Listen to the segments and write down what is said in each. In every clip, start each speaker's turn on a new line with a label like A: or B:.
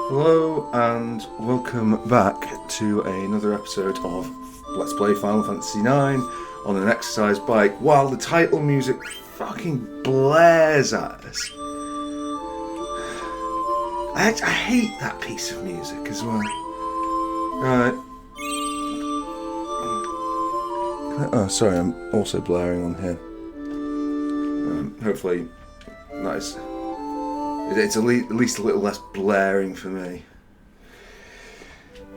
A: Hello and welcome back to another episode of Let's Play Final Fantasy IX on an exercise bike while the title music fucking blares at us. I hate that piece of music as well. Right. Oh, sorry, I'm also blaring on here. Hopefully, nice. It's at least a little less blaring for me.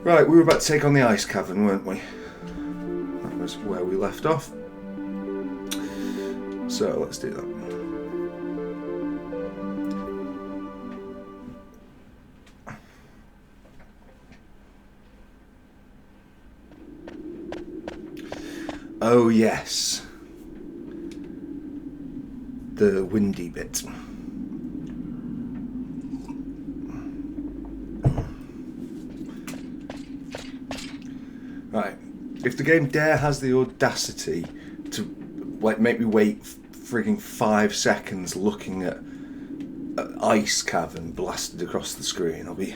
A: Right, we were about to take on the ice cavern, weren't we? That was where we left off. So let's do that. Oh yes. The windy bit. Right, if the game has the audacity to make me wait frigging 5 seconds looking at an ice cavern blasted across the screen, I'll be...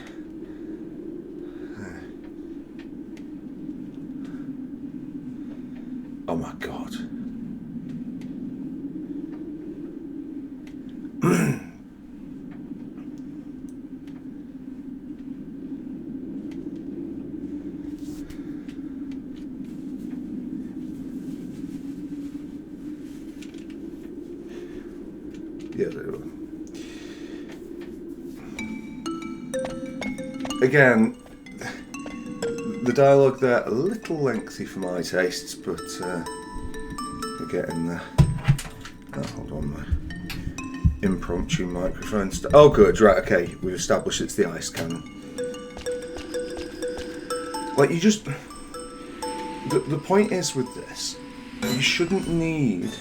A: Oh my god. Yeah, again, the dialogue there a little lengthy for my tastes, but we're getting there. Oh, hold on, my impromptu microphone. Oh, good, right, okay. We've established it's the ice cannon. Like, you just... The point is with this, you shouldn't need...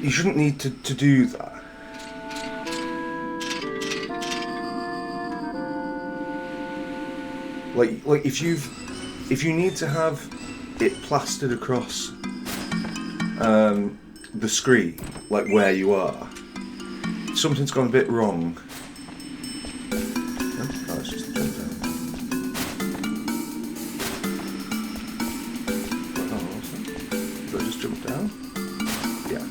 A: You shouldn't need to do that. Like if you need to have it plastered across the screen, like where you are, something's gone a bit wrong. Oh, it's just jump down. Oh, what's that? Did I just jump down? Yeah.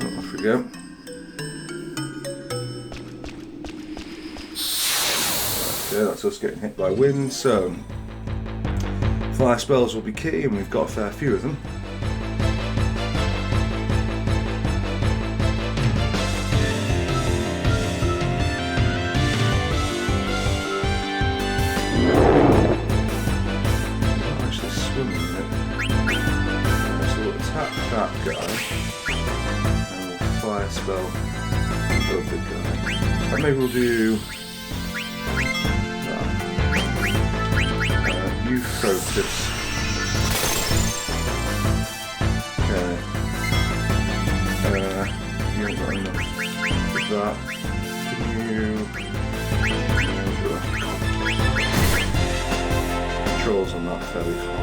A: Oh, off we go. Okay, that's us getting hit by wind, so fire spells will be key, and we've got a fair few of them. That guy, and we'll fire spell the other guy. And maybe we'll do that. You focus. Okay. You haven't got enough of that. Can you... Controls on that fairly horrible.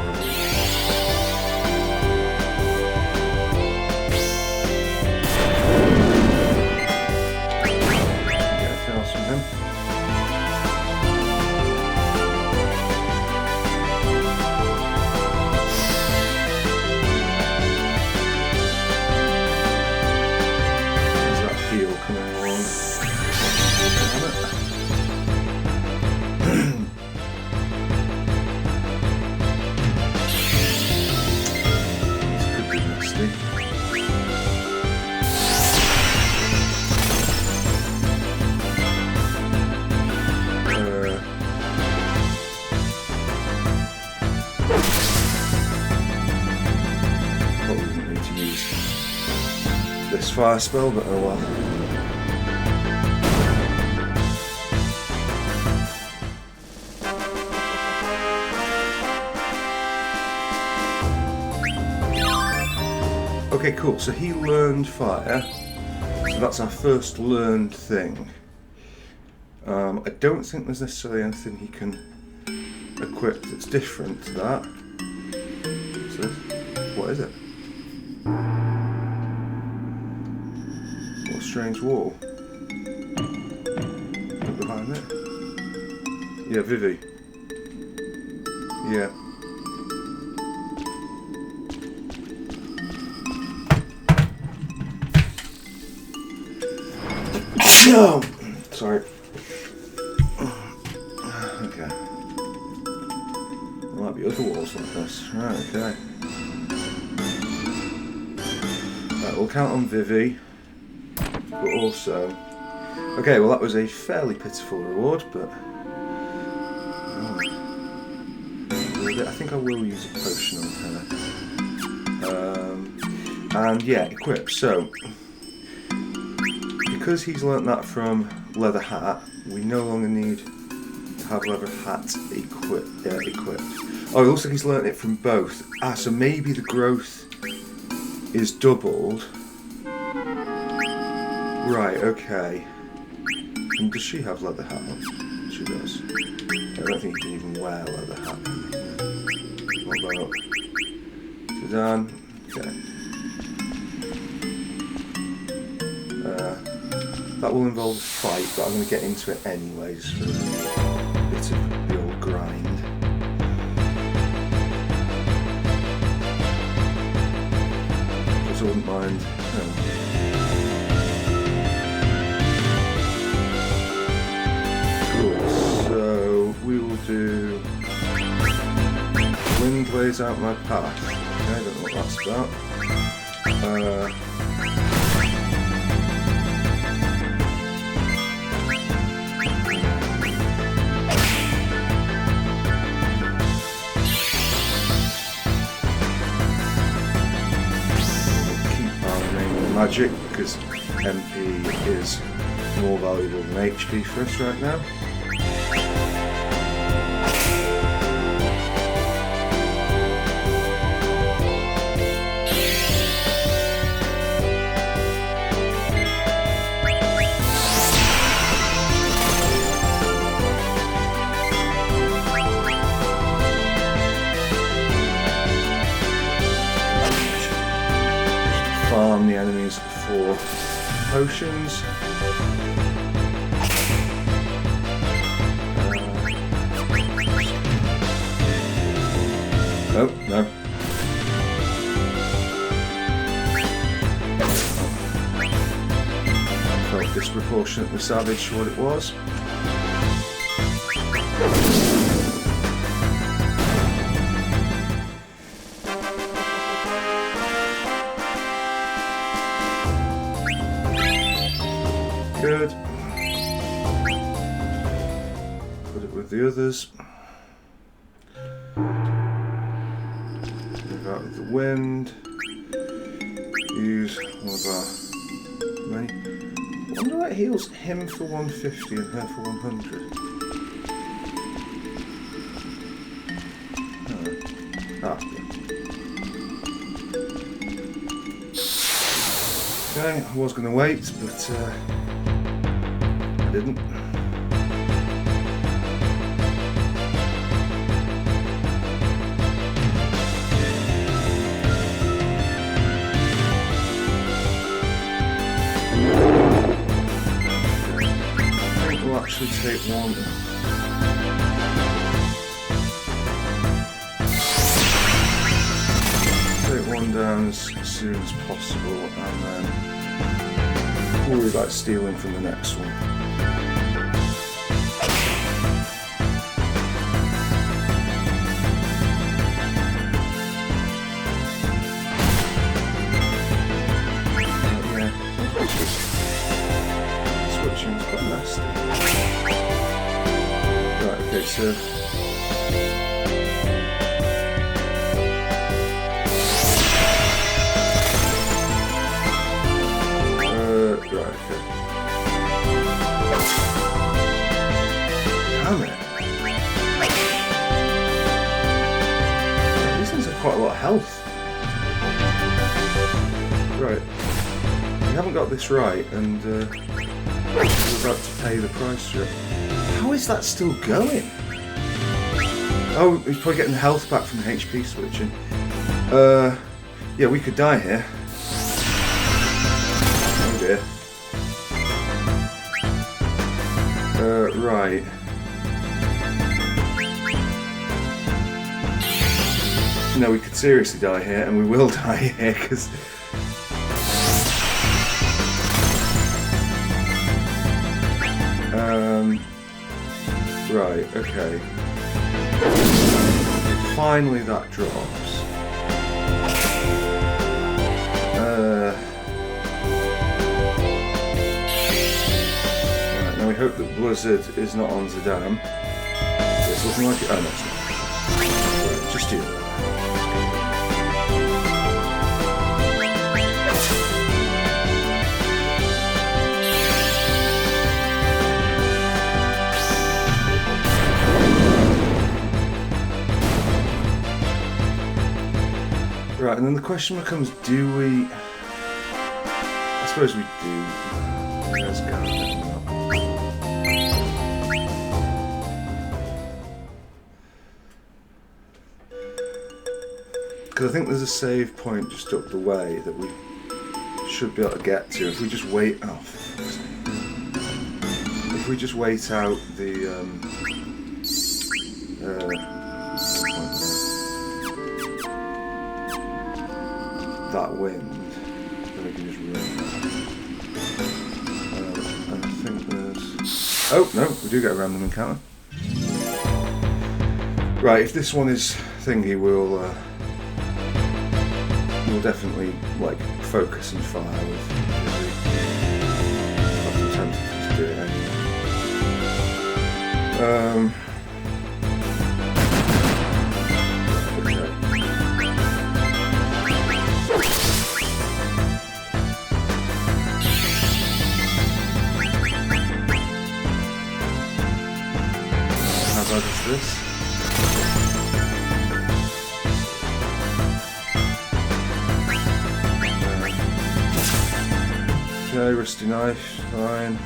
A: From him. There's that heel coming along. This could be nasty. This fire spell, but oh well. Okay, cool. So he learned fire. So that's our first learned thing. I don't think there's necessarily anything he can equip that's different to that. What's this? What is it? What a strange wall. Look behind it. Yeah, Vivi. Yeah. No! Sorry. Okay. There might be other walls like this. Right, okay. Right, we'll count on Vivi. But also... Okay, well that was a fairly pitiful reward, but... I think I will use a potion on her. And yeah, equip. So... Because he's learnt that from Leather Hat, we no longer need to have Leather Hat equipped. Oh, it looks like he's learnt it from both. Ah, so maybe the growth is doubled. Right, okay. And does she have Leather Hat on? She does. I don't think you can even wear Leather Hat. What about Sudan? Okay. That will involve a fight, but I'm going to get into it anyways for a bit of the old grind. Just wouldn't mind. Cool, so we will do Wind Lays Out My Path. Okay, I don't know what that's about. Magic, because MP is more valuable than HP for us right now. Farm the enemies for potions. Oh, no. Felt disproportionately savage for what it was. Good. Put it with the others. Move out with the wind. Use one of our many. I wonder why it heals him for 150 and her for 100. Ah. Okay, I was going to wait, but I didn't. I think we'll actually take one. Take one down as soon as possible, and then worry about stealing from the next one. Switching's quite nasty. Right, okay, so right, okay. Damn it. These things have quite a lot of health. Right. We haven't got this right, and we're about to pay the price for it. How is that still going? Oh, he's probably getting health back from the HP switching. Yeah, we could die here. Oh dear. Right. No, we could seriously die here, and we will die here, because... Right, okay. Finally that drops. Right, now we hope that Blizzard is not on Zidane. It's looking like it... Oh, no, it's not. Right, just you. Right, and then the question becomes, do we... I suppose we do. There's Garnet. Because I think there's a save point just up the way that we should be able to get to if we just wait... Oh, for fuck's sake. If we just wait out the... that wind, then we can just run. And I think there's... Oh, no, we do get a random encounter. Right, if this one is thingy, we'll definitely, like, focus and fire with... I'm tempted to just do it anyway. How bad is this? Okay, rusty knife, fine.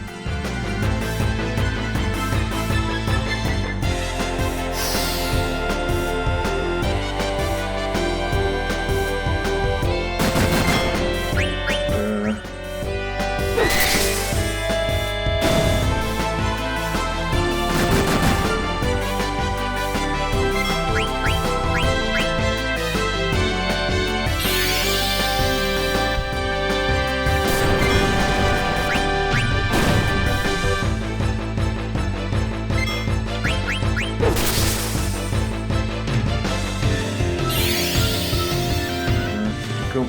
A: Cool.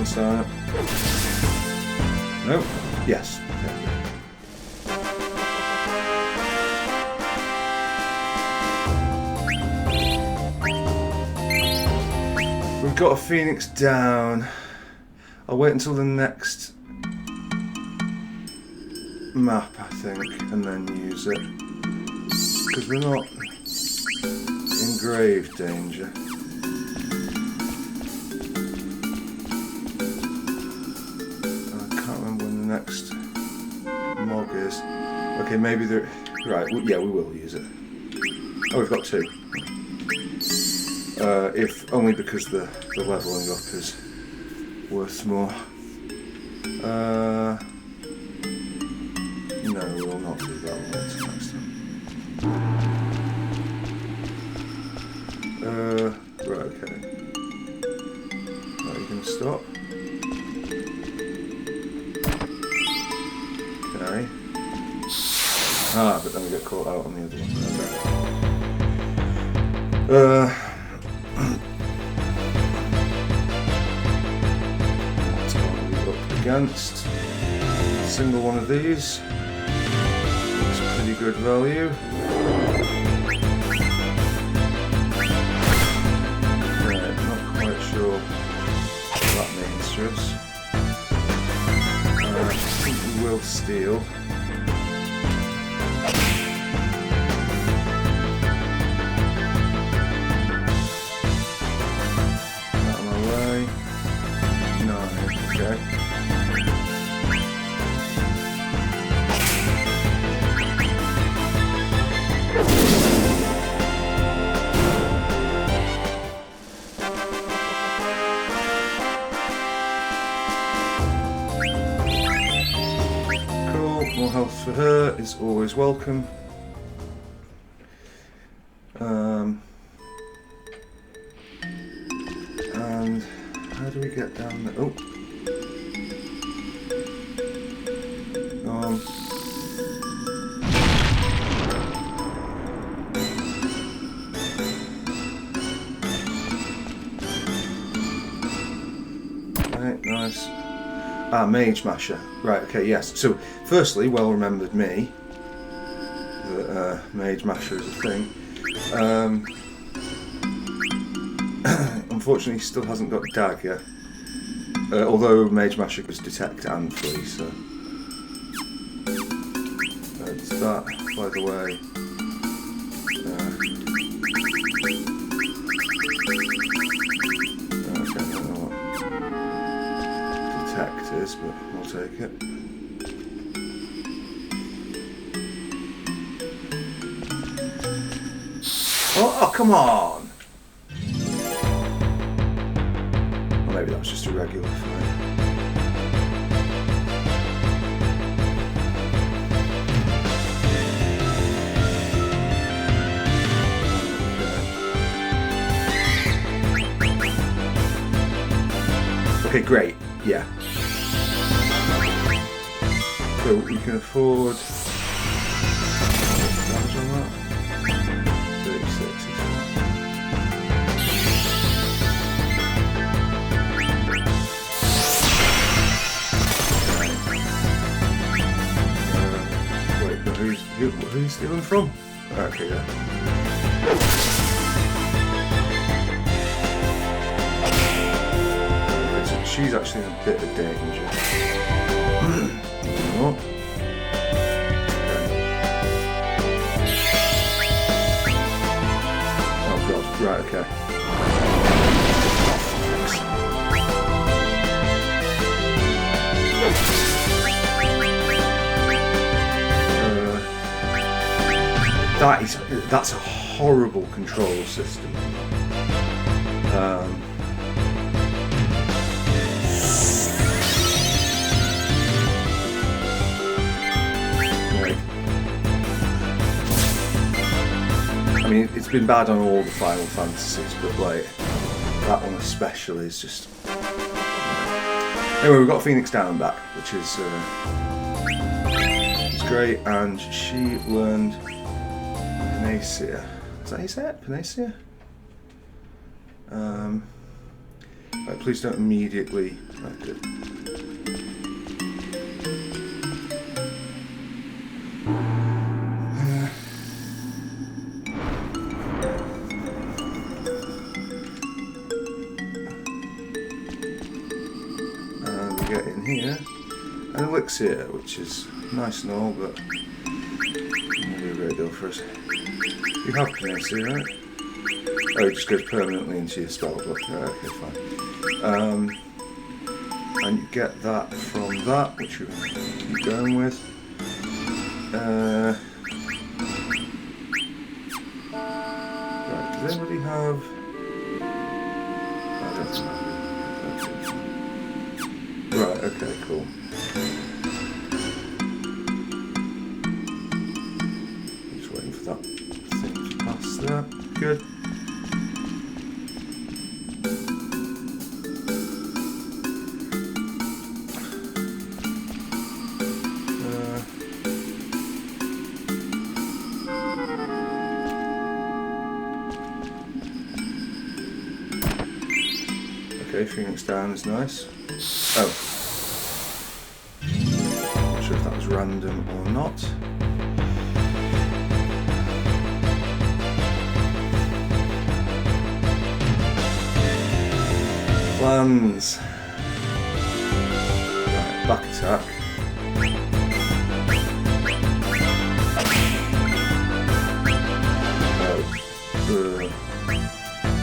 A: Start. Nope. Yes. Okay. We've got a Phoenix down. I'll wait until the next map, I think, and then use it. Because we're not in grave danger. Next mog is okay. Maybe the right. Yeah, we will use it. Oh, we've got two. If only because the leveling up is worth more. No, we will not do that one until next time. Right. Okay. Are you gonna stop? Okay. Ah, but then we get caught out on the other one. What's going to be up against? A single one of these. Looks pretty good value. Yeah, not quite sure what that means to us. I think we will steal. Out of my way. No, okay. more health for her is always welcome. And how do we get down there? Oh. Go on. Right, nice. Ah, Mage Masher. Right, okay, yes. So, firstly, well remembered me that Mage Masher is a thing. Unfortunately, he still hasn't got Dagger. Although Mage Masher was Detect and Flee, so. It's that, by the way. Okay, I don't know what Detect is, but we'll take it. Oh, come on! Or maybe that was just a regular fight. Okay, great. Yeah. So we can afford damage on that. 36 is wait, but who's stealing from? Okay, yeah. She's actually in a bit of danger. Oh. Okay. Oh god, right, okay. That's a horrible control system. I mean, it's been bad on all the Final Fantasies, but like that one especially is just. Anyway, we've got Phoenix Down back, which is it's great, and she learned Panacea. Is that how you say it? Panacea? Right, please don't immediately. Right, good. Get in here, an elixir, which is nice and all, but not a great deal for us. You have Panacea, right? Oh, it just goes permanently into your spell book. Right, okay, fine. And you get that from that, which we're going to keep going with. Right, does anybody have? I don't know. Right, okay, cool. Just waiting for that thing to pass there. Good. Okay, Phoenix Down is nice. Oh. Not sure if that was random or not. Plans. Right, back attack.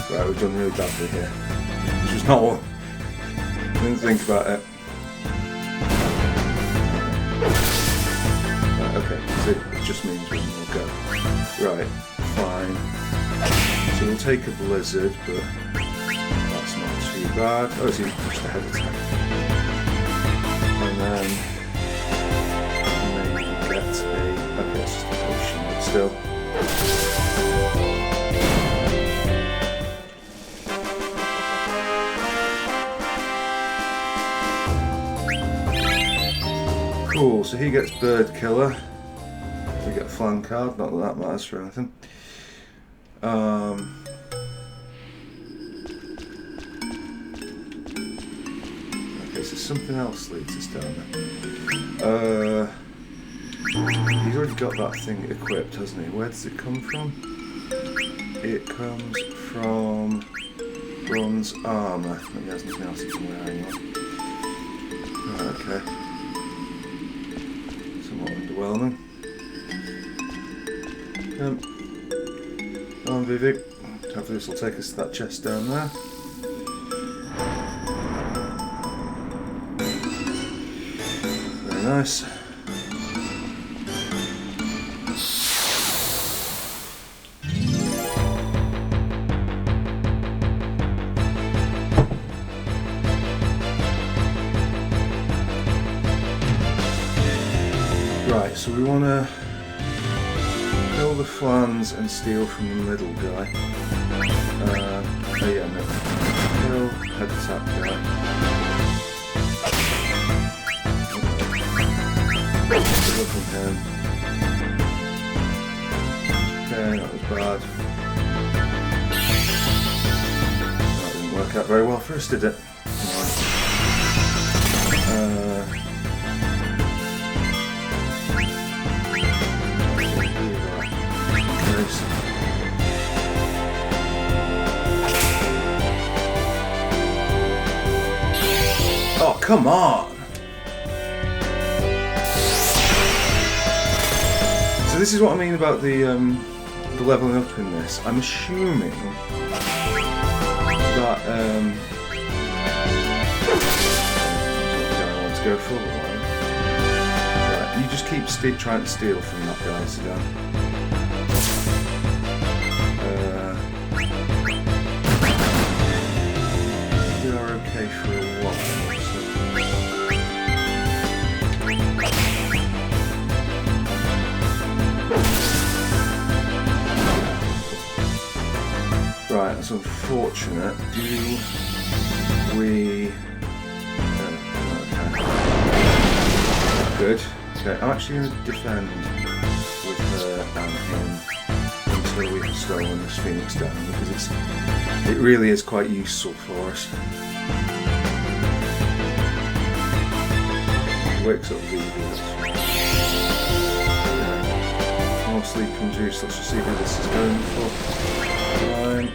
A: Right, we've done really badly here. Which was not what. Didn't think about it. Right, okay, so it just means one more go. Right, fine. So we'll take a blizzard, but that's not too bad. Oh, it's even pushed ahead attack. And then maybe Okay, it's just a potion, but still. Cool, so he gets Bird Killer. We get a flan card, not that that matters for anything. Okay, so something else leads us down there. He's already got that thing equipped, hasn't he? Where does it come from? It comes from bronze armour. He has nothing else he can wear anymore. Okay. Somewhat underwhelming. Come on, Vivek. Hopefully this will take us to that chest down there. Very nice. Right, so we want to kill the flans and steal from the middle guy. Oh yeah, no. Kill head attack guy. Steal from him. Okay, that was bad. That didn't work out very well for us, did it? Oh, come on! So this is what I mean about the leveling up in this. I'm assuming that I want to go for. Right, you just keep trying to steal from that guy, Sedan. We are okay for a while. Right, that's unfortunate. Do we... okay. Good. Okay, I'm actually going to defend with her and him until we've stolen this Phoenix down, because it really is quite useful for us. It wakes up Vivi. More sleeping juice. Let's just see who this is going for. Fine.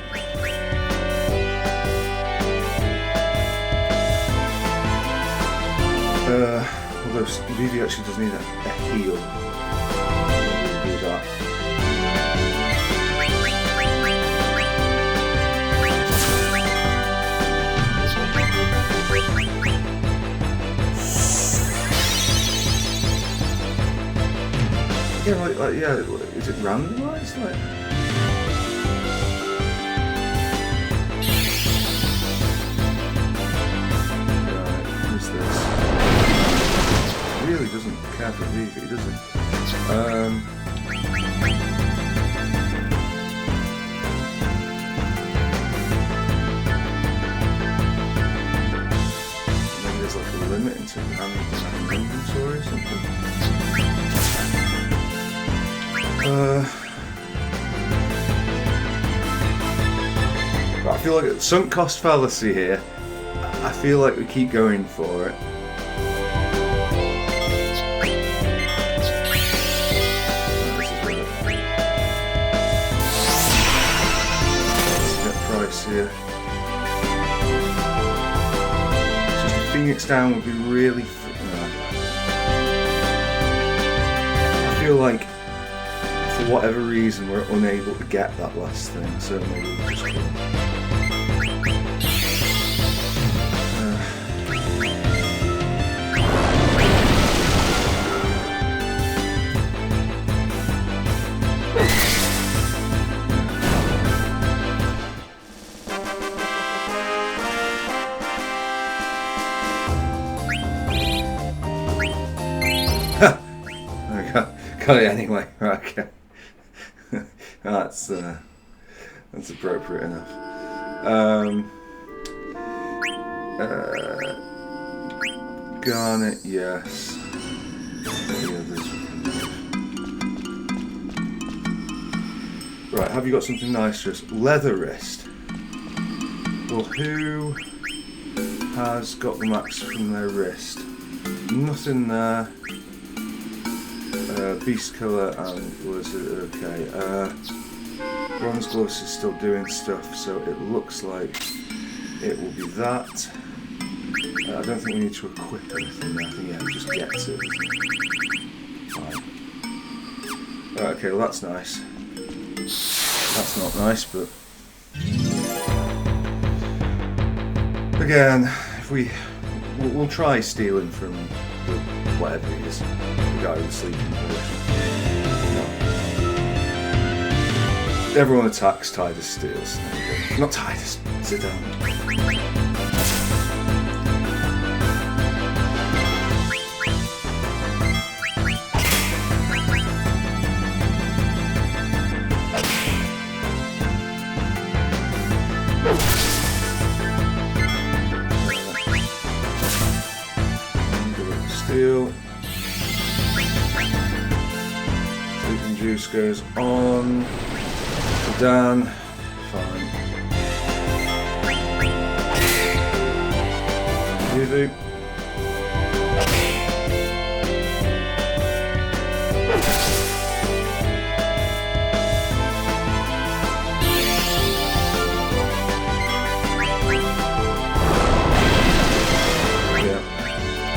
A: Although Vivi actually does need a heal. We'll do that. Yeah, like yeah, is it randomised? Like... Right, who's this? He really doesn't care for Vivi, does he? Maybe there's like a limit into how many inventory or something. I feel like it's sunk cost fallacy here. I feel like we keep going for it. Get price here. Just a Phoenix down would be really. I feel like, for whatever reason, we're unable to get that last thing, so maybe we'll just kill him. Got it anyway. Okay. That's appropriate enough. Garnet, yes. The others. Right, have you got something nice for us? Leather wrist. Well, who has got the max from their wrist? Nothing there. Beast Killer and Blizzard, okay. Bronze Gloves is still doing stuff, so it looks like it will be that. I don't think we need to equip anything there. I think, yeah, it just gets it. Fine. Okay, well that's nice. That's not nice, but again, if we'll try stealing from the whatever it is, the guy who's sleeping. No. Everyone attacks, Tidus steals. Not Tidus, sit down. Steal. Sleeping Juice goes on. Dan. Fine. You do.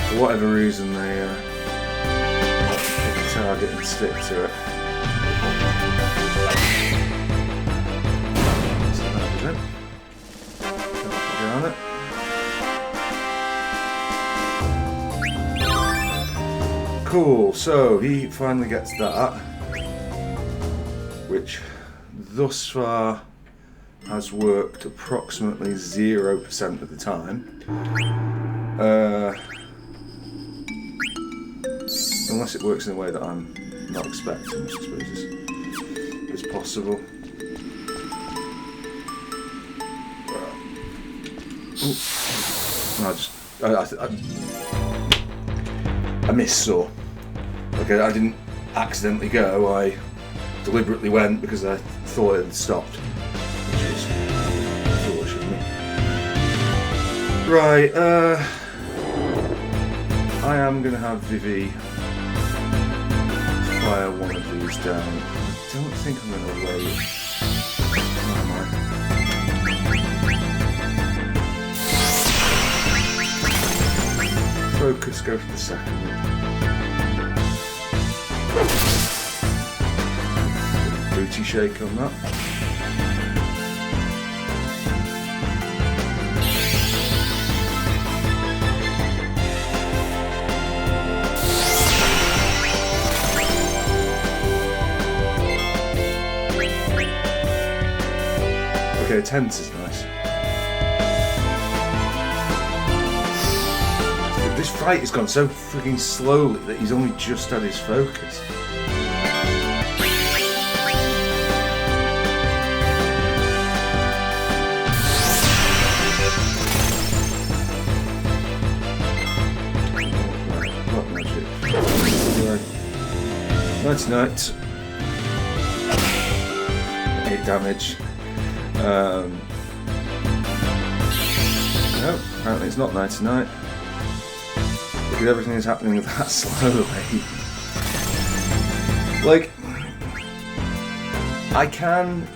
A: For whatever reason, they pick a target and stick to it. So that was it. Get on it. Cool, so he finally gets that, which thus far has worked approximately 0% of the time. Unless it works in a way that I'm not expecting, which I suppose is possible. I missaw. Okay, I didn't accidentally go, I deliberately went because I thought it had stopped. Which was foolish of me. Right, I am going to have Vivi fire one of these down. I don't think I'm going to wait. Where am I? Focus, go for the second one. Booty shake on that. Okay, tense is nice. This fight has gone so freaking slowly that he's only just had his focus. What magic? Night. 8 damage. No, apparently it's not night. Look at everything that's happening with that slowly. Like, I can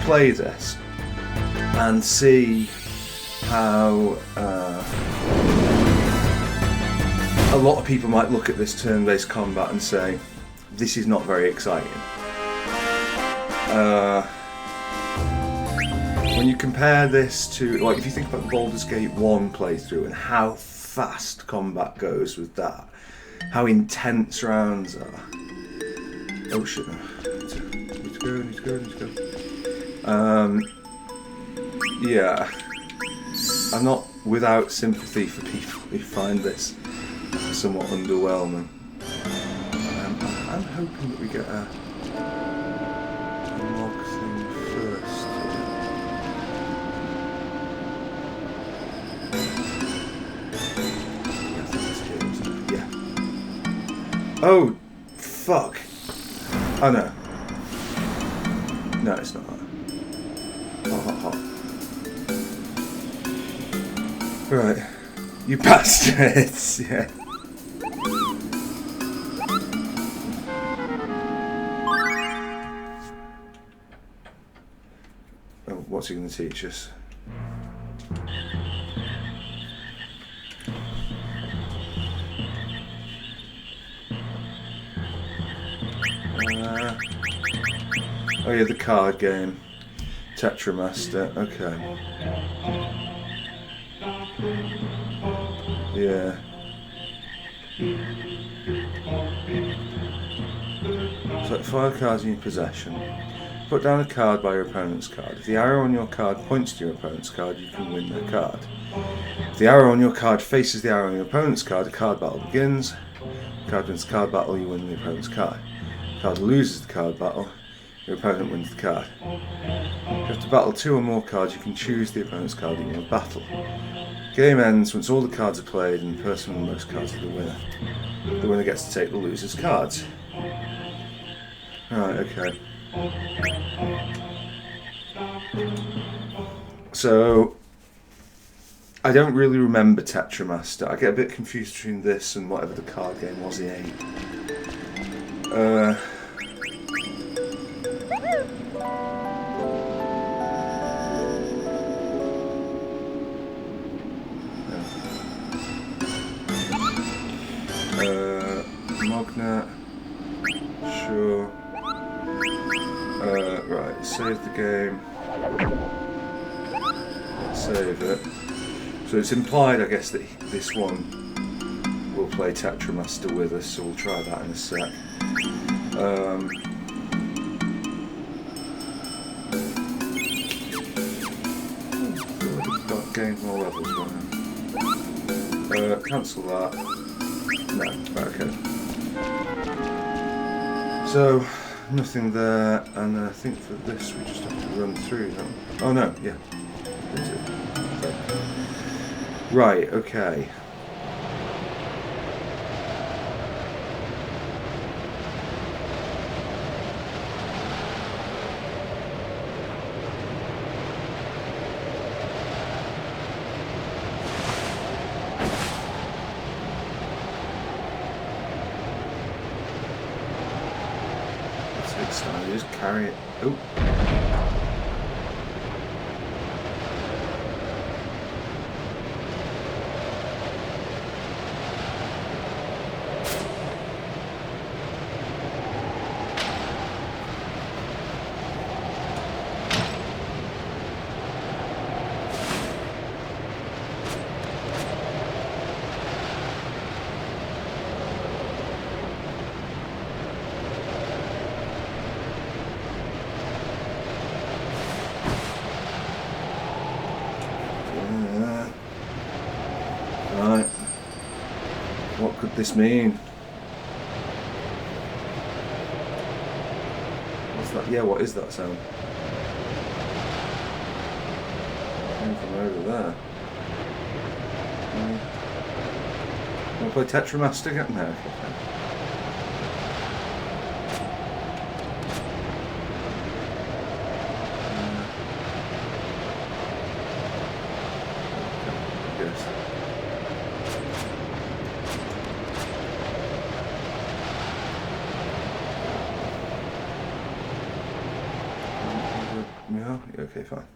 A: play this and see how a lot of people might look at this turn-based combat and say, this is not very exciting. When you compare this to, like, if you think about the Baldur's Gate 1 playthrough and how fast combat goes with that, how intense rounds are. Oh shit, no. Need to go. Yeah. I'm not without sympathy for people who find this somewhat underwhelming. I'm hoping that we get a log thing first. Yeah, I think it's here, isn't it? Yeah. Oh, fuck. Oh no. No, it's not that. Hot. Right. You bastards. Yeah. Oh, what's he going to teach us? Oh yeah, the card game. Tetramaster, okay. Yeah. So 5 cards in your possession. Put down a card by your opponent's card. If the arrow on your card points to your opponent's card, you can win their card. If the arrow on your card faces the arrow on your opponent's card, a card battle begins. If the card wins the card battle, you win the opponent's card. If the card loses the card battle, your opponent wins the card. If you have to battle 2 or more cards, you can choose the opponent's card in your battle. Game ends once all the cards are played and the person with the most cards is the winner. The winner gets to take the loser's cards. Right, okay. So, I don't really remember Tetramaster. I get a bit confused between this and whatever the card game was in 8. Mogna. Sure. Right, save the game. Save it. So it's implied, I guess, that this one will play Tetramaster with us, so we'll try that in a sec. Got gained more levels by now. Cancel that. No, right, okay. So, nothing there, and I think for this we just have to run through, don't we? Oh no, yeah. Right, okay. Just carry it. Oh. Right. What could this mean? What's that? Yeah, what is that sound? Came from over there. Want to play Tetramaster again? No. Yeah, okay, fine.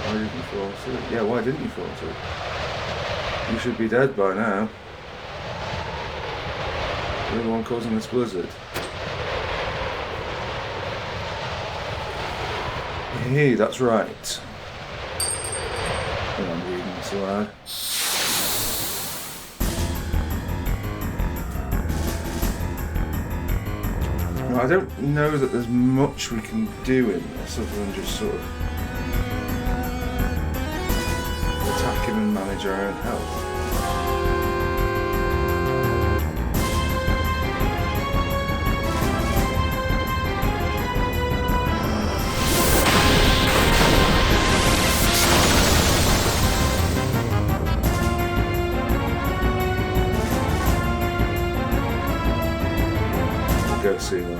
A: Why didn't you fall asleep? Yeah, why didn't you fall asleep? You should be dead by now. You're the one causing this blizzard. Hey, that's right. I'm reading this aloud. I don't know that there's much we can do in this other than just sort of attacking and manage our own health. Go see that.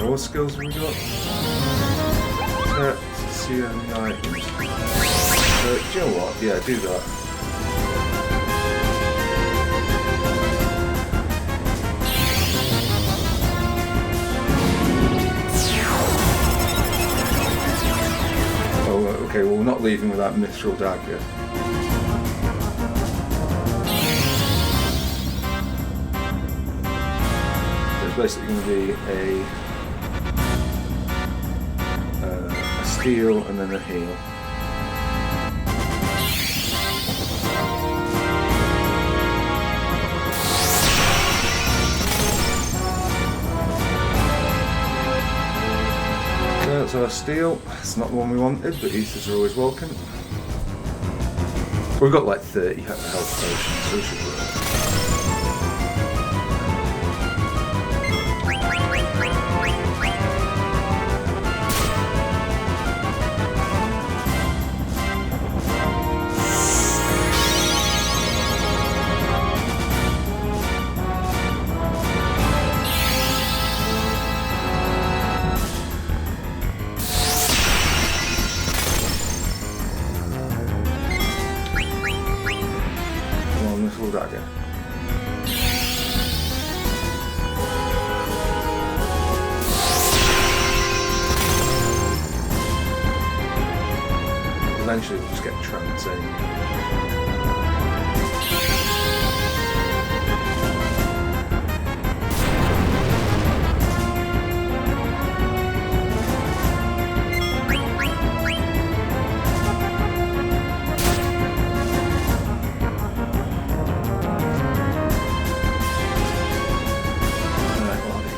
A: What skills have we got? See any items. Do you know what? Yeah, do that. Oh, okay, well, we're not leaving without Mithril Dagger. It's basically going to be a steal and then a heal. So that's our steal. It's not the one we wanted, but ethers are always welcome. We've got like 30 health potions, so we should work. Dagger. Eventually we'll just get trance in.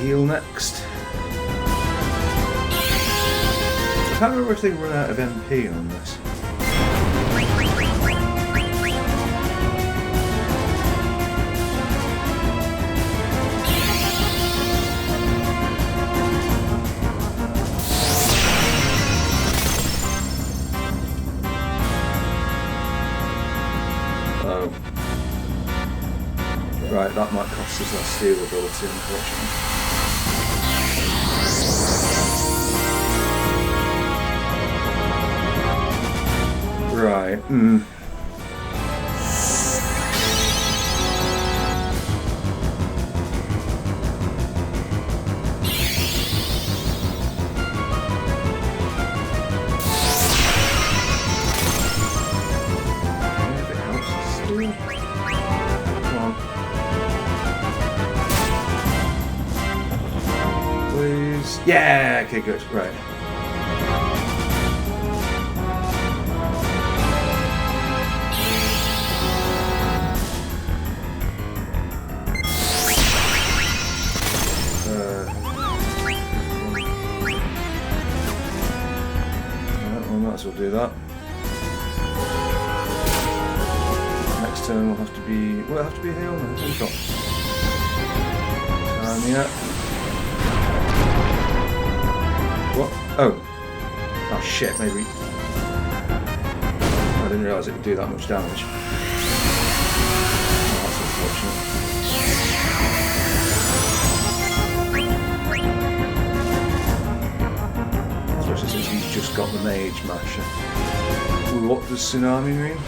A: Heal next. I can't remember if they run out of MP on this. Oh. Right, that might cost us that steal ability, unfortunately. Right, if it helps us steal. Come on. Please. Yeah, okay, good, right. Might as well do that. Next turn will have to be. Will it have to be a heal? No, we've got time yet. What? Oh. Oh shit, maybe. I didn't realise it would do that much damage. Oh, that's unfortunate. Since he's just got the Mage Masher. Ooh, what does Tsunami mean?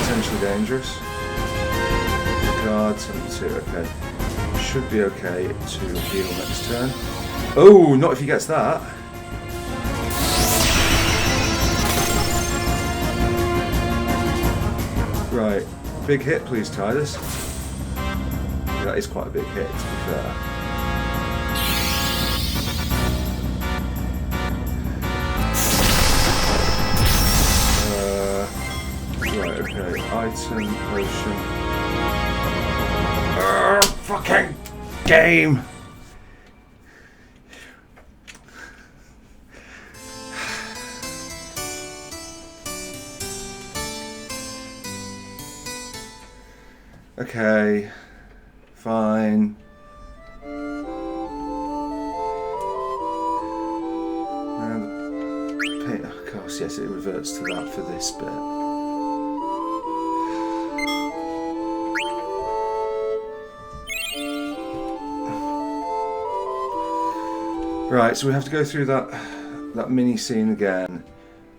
A: Potentially dangerous. Guard 72, okay. Should be okay to heal next turn. Oh, not if he gets that. Right, big hit please, Tidus. That is quite a big hit, to be fair. Right, okay, item, potion. Fucking game! Okay, fine. And of course, yes, it reverts to that for this bit. Right, so we have to go through that mini scene again,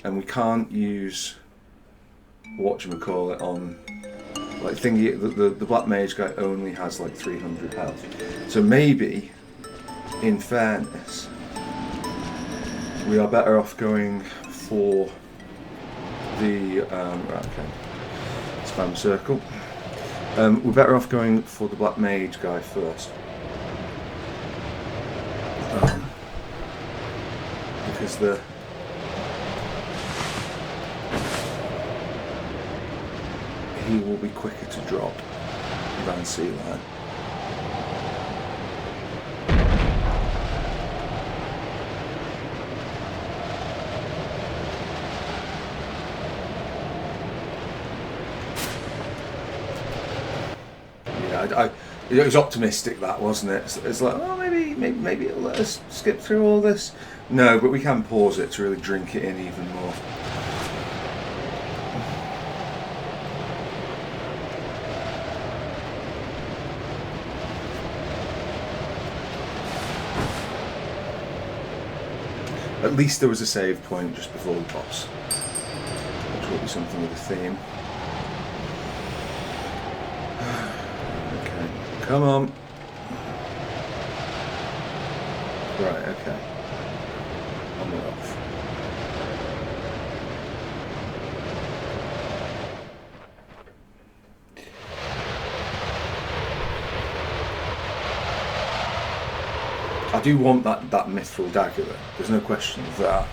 A: and we can't use whatchamacallit on like thingy. The black mage guy only has like 300 health, so maybe in fairness we are better off going for the right, okay, spam circle. We're better off going for the black mage guy first, because he will be quicker to drop than Sea-Lion. Yeah, it was optimistic, that, wasn't it? It's like, oh, maybe it'll let us skip through all this. No, but we can pause it to really drink it in even more. At least there was a save point just before the boss, which will be something with a theme. Okay, come on. Right, okay. On and off. I do want that mithril dagger though. There's no question of that.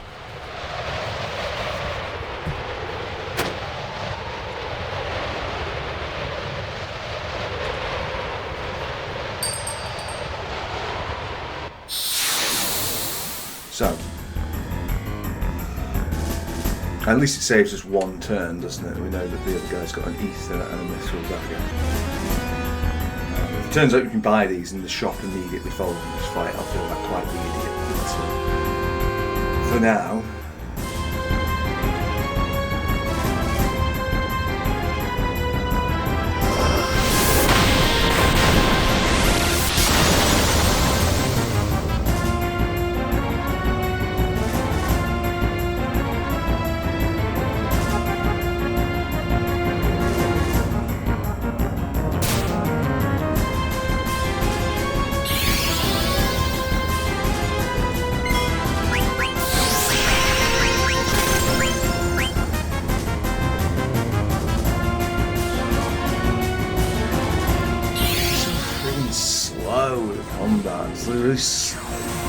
A: So, at least it saves us one turn, doesn't it? We know that the other guy's got an ether and a mithril dagger. It turns out you can buy these in the shop immediately following this fight. I'll feel like quite the idiot, but for now.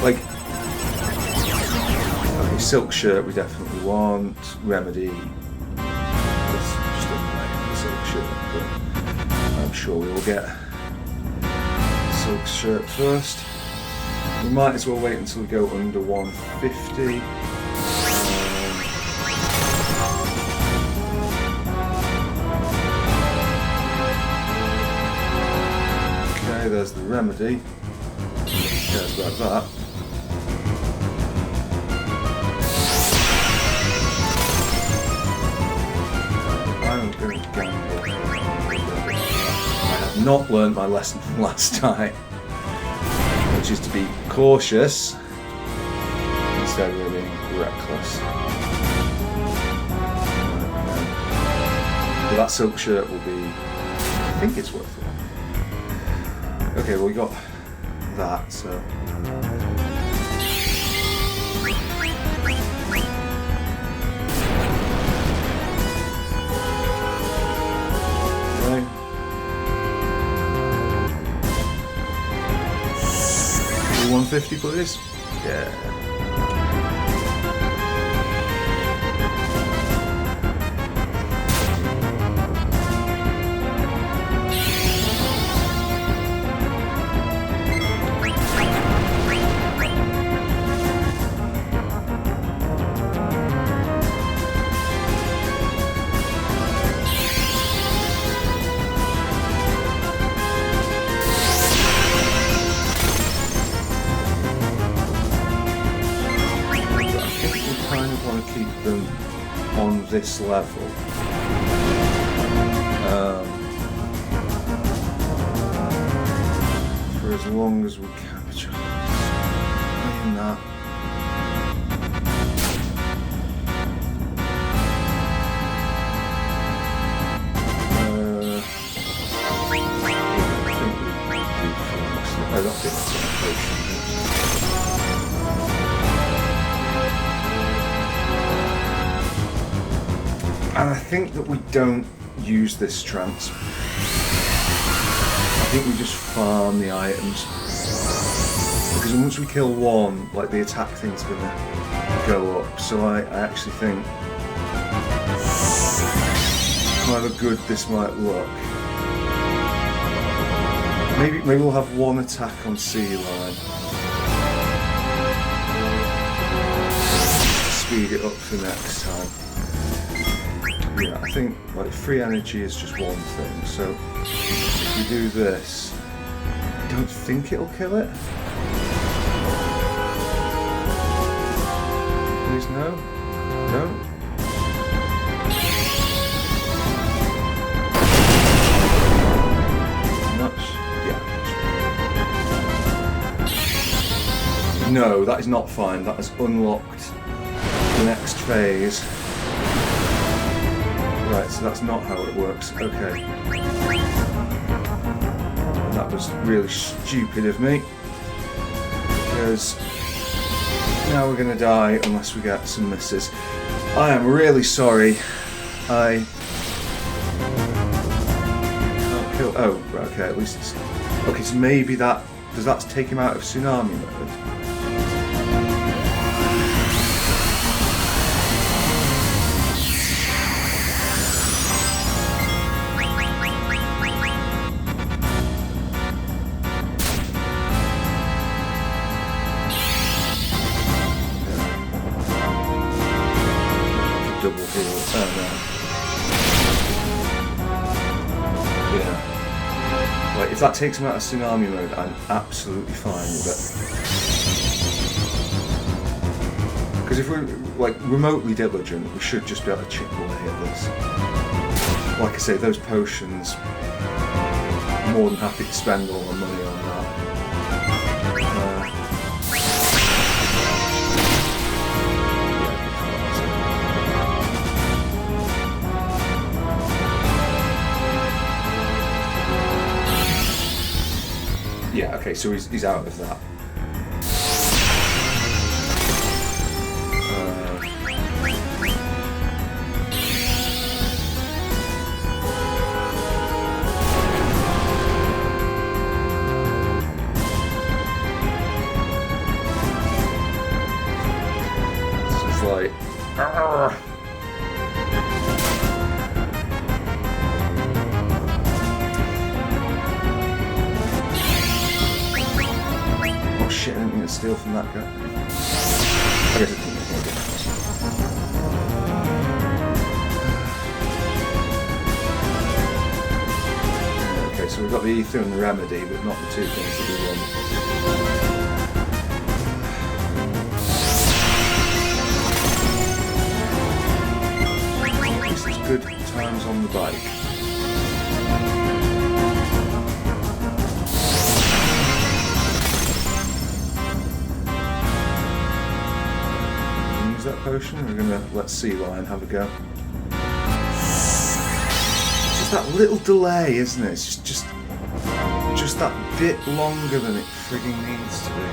A: Like, okay, silk shirt we definitely want. Remedy. Let's just the silk shirt, but I'm sure we will get silk shirt first. We might as well wait until we go under 150. Okay, there's the remedy. Cares about that. I'm going to gamble. I have not learned my lesson from last time, which is to be cautious instead of being reckless. But that silk shirt will be, I think it's worth it. Okay, well we got that, so okay. 150 please. Yeah. kind of want to keep them on this level. For as long as we can. Playing that. I don't think it's a potion. And I think that we don't use this trance. I think we just farm the items. Because once we kill one, like the attack thing's gonna go up. So I actually think however good this might look. Maybe we'll have one attack on Sea Lion. Speed it up for next time. Yeah, I think like free energy is just one thing. So if we do this, I don't think it'll kill it. Please no. No. No, that is not fine. That has unlocked the next phase. Right, so that's not how it works. Okay. That was really stupid of me. Because now we're going to die unless we get some misses. I am really sorry. I can't kill... Oh, right, okay, at least it's... Okay, so maybe that... Does that take him out of tsunami mode? Double heal. Oh no. Yeah. Like, if that takes him out of tsunami mode, I'm absolutely fine with it. Because if we're like remotely diligent, we should just be able to chip away at this. Like I say, those potions, I'm more than happy to spend all my money on that. Yeah, okay, so he's out of that. It's just like... Shit, I didn't mean to steal from that guy. I guess it didn't make any difference. Okay, so we've got the ether and the remedy, but not the two things that we want. This is good times on the bike. That potion, we're gonna let Sea Lion have a go. It's just that little delay, isn't it? It's just that bit longer than it frigging needs to be.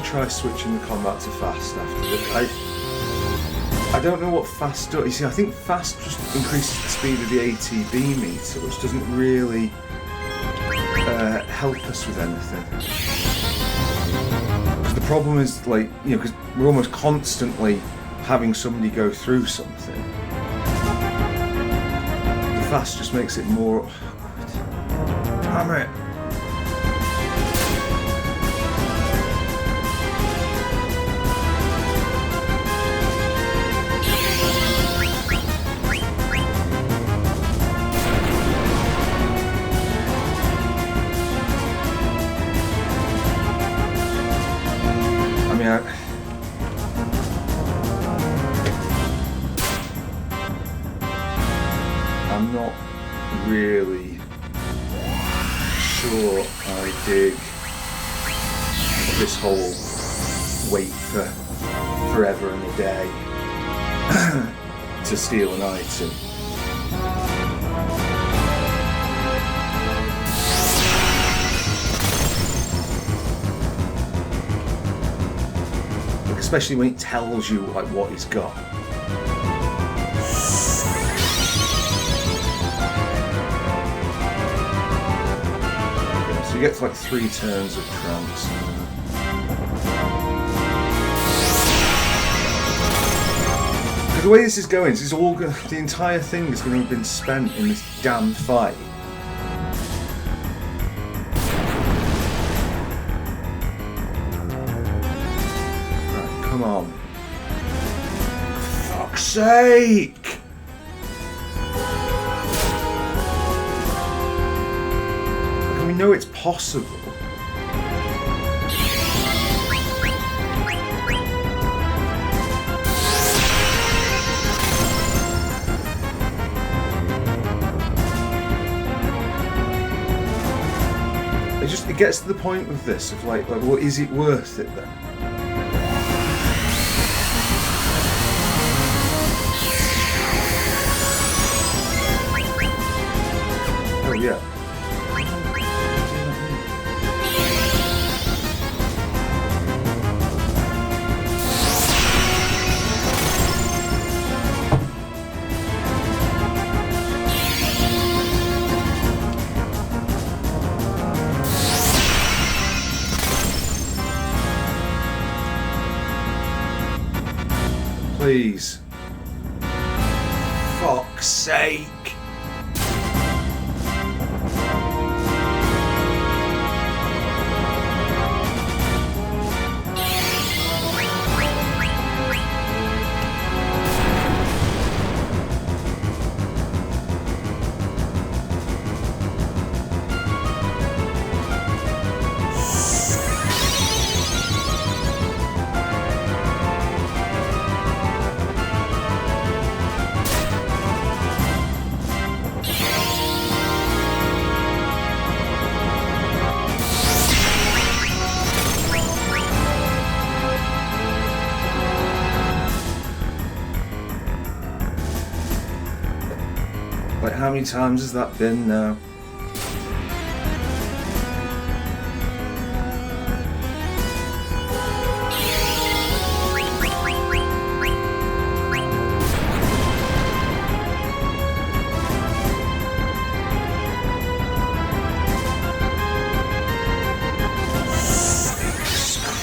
A: try switching the combat to fast after this. I don't know what fast does. You see, I think fast just increases the speed of the ATB meter, which doesn't really help us with anything. Because the problem is, like, you know, because we're almost constantly having somebody go through something. The fast just makes it more... Damn it! I'm not really sure I dig this whole wait for forever and a day to steal an item. Especially when it tells you like what he's got. So you get to like 3 turns of trance. The way this is going, this is all the entire thing is going to have been spent in this damn fight. Come on. For fuck's sake! We know it's possible. It gets to the point with this of like well, is it worth it then? Oh yeah. Please. Fuck's sake. Like, how many times has that been now?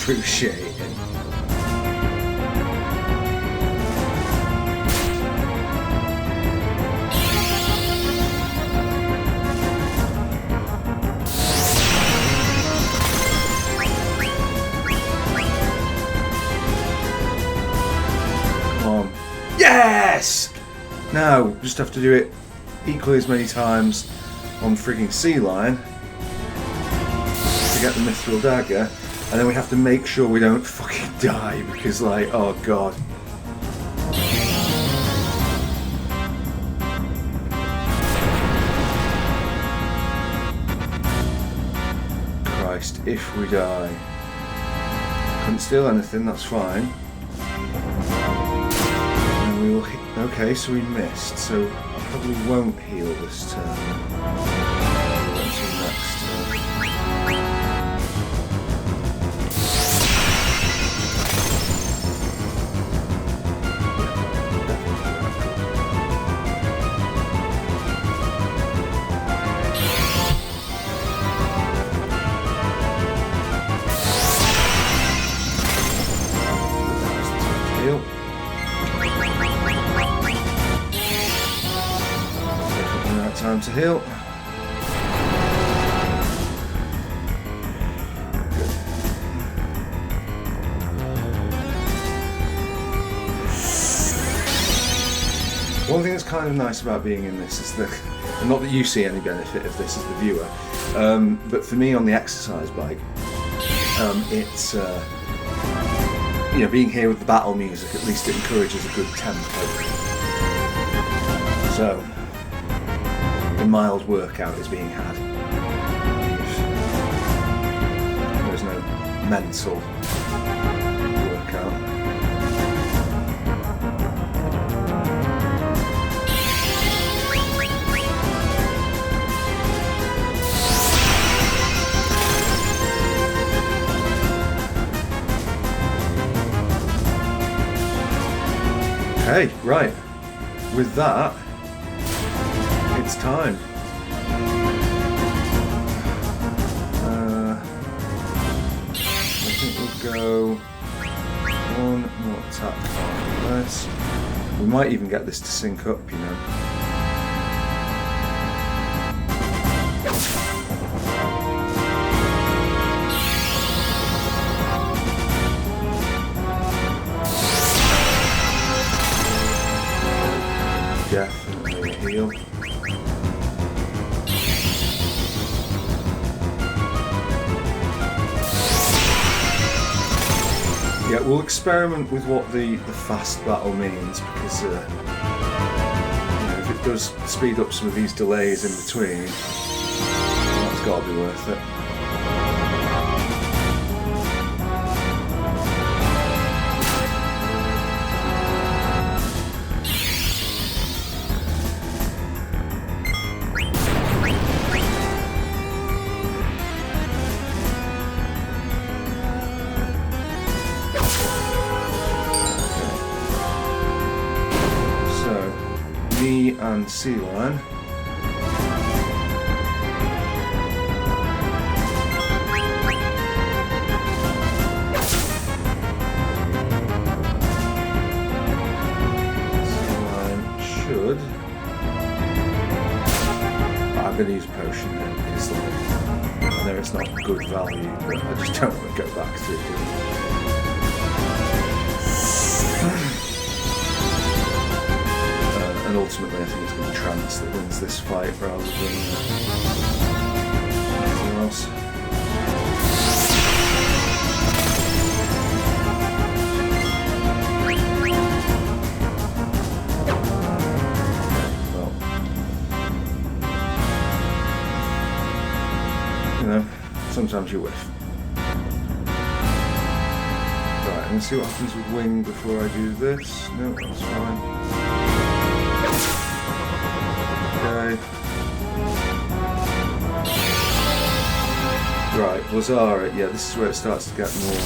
A: Excruciating. Yes! Now, we just have to do it equally as many times on frigging Sea Lion to get the Mithril Dagger, and then we have to make sure we don't fucking die because, like, oh god. Christ, if we die. Couldn't steal anything, that's fine. Okay, so we missed, so I probably won't heal this turn. Until next turn. heal. One thing that's kind of nice about being in this is that, and not that you see any benefit of this as the viewer, but for me on the exercise bike, it's being here with the battle music, at least it encourages a good tempo. So a mild workout is being had. There's no mental workout. Okay, right. With that, it's time. I think we'll go one more attack on this. We might even get this to sync up, you know. Definitely heal. Yeah, we'll experiment with what the fast battle means, because if it does speed up some of these delays in between, that's got to be worth it. And sea lion. Sea lion should. I'm going to use a potion then, because I know it's not good value, but I just don't want to go back through it. And ultimately I think it's going to be Trance that wins this fight rather than anything else. Well, sometimes you whiff. Right, I'm going to see what happens with Wing before I do this. No, that's fine. Okay. Right, Lazara, yeah, this is where it starts to get more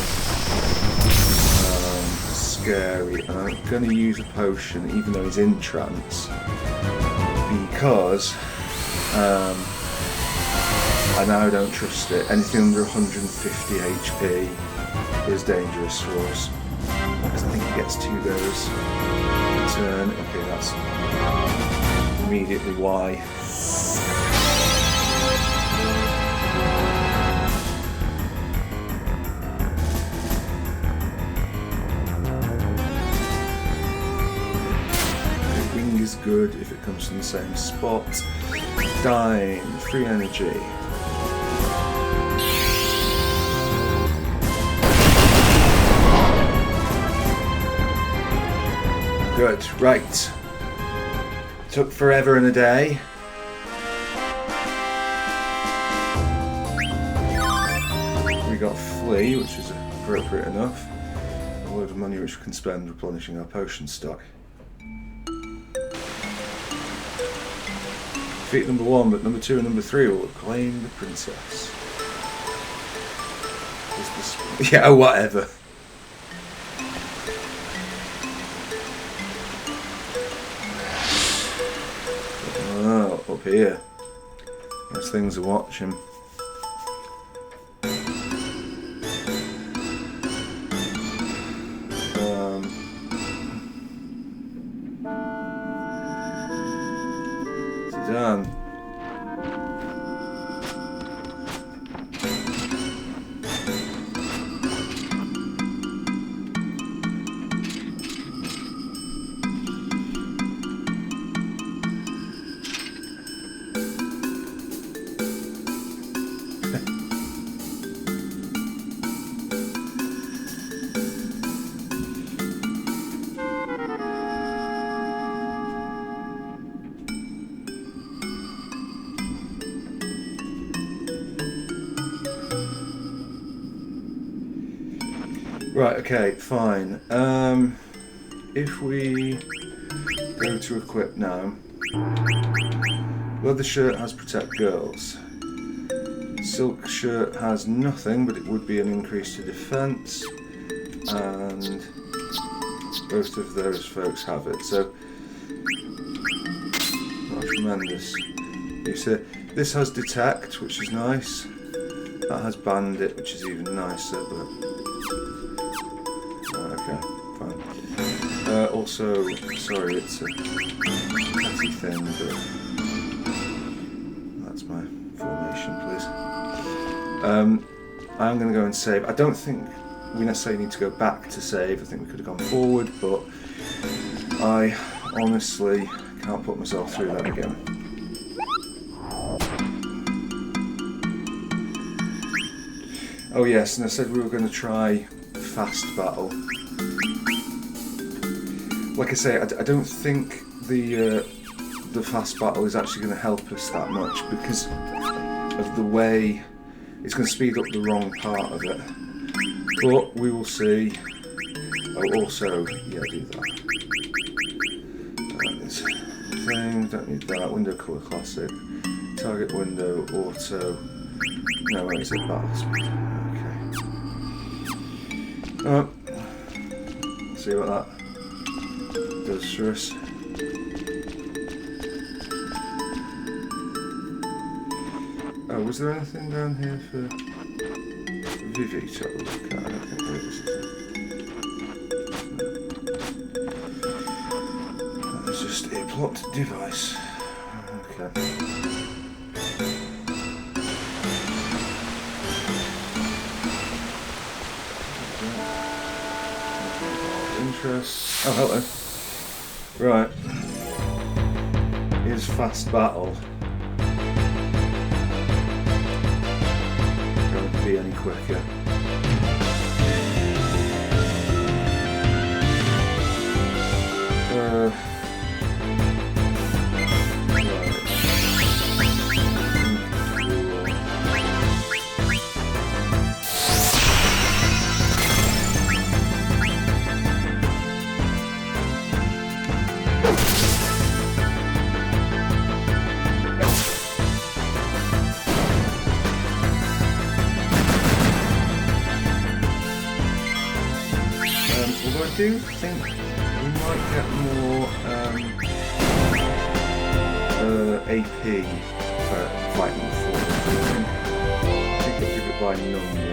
A: scary. I'm going to use a potion, even though he's in trance, because I now don't trust it. Anything under 150 HP is dangerous for us, because I think he gets 2 goes a turn. Okay, that's immediately why. Wing is good if it comes from the same spot. Dine, free energy. Good, right. Took forever and a day. We got Flee, which is appropriate enough. A load of money which we can spend replenishing our potion stock. Defeat number 1, but number 2 and number 3 will claim the princess. Is this... Yeah, whatever. Oh, up here. There's things to watch him. Done. Right, okay, fine. If we go to equip now, leather shirt has protect girls. Silk shirt has nothing, but it would be an increase to defense, and both of those folks have it. So, not tremendous. You see, this has detect, which is nice. That has bandit, which is even nicer. But okay, fine. Also, sorry, it's a petty thing, but that's my formation, please. I'm going to go and save. I don't think we necessarily need to go back to save. I think we could have gone forward, but I honestly can't put myself through that again. Oh yes, and I said we were going to try fast battle. Like I say, I don't think the fast battle is actually going to help us that much because of the way it's going to speed up the wrong part of it. But we will see. Oh, also, yeah, do that. That is the thing. Don't need that. Window color classic. Target window auto. No, where is it? Battle speed. Okay. See what that does for us. Oh, was there anything down here for Vivi to look at? I don't think there is. That is just a plot device. Okay. Interest. Oh, hello. Right. Here's fast battle. Don't be any quicker. Although I do think we might get more AP for fighting forward. I think we'll give it by number.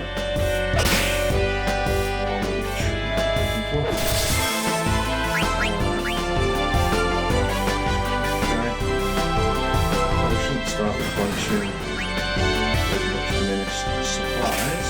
A: I shouldn't start replenishing very much diminished supplies.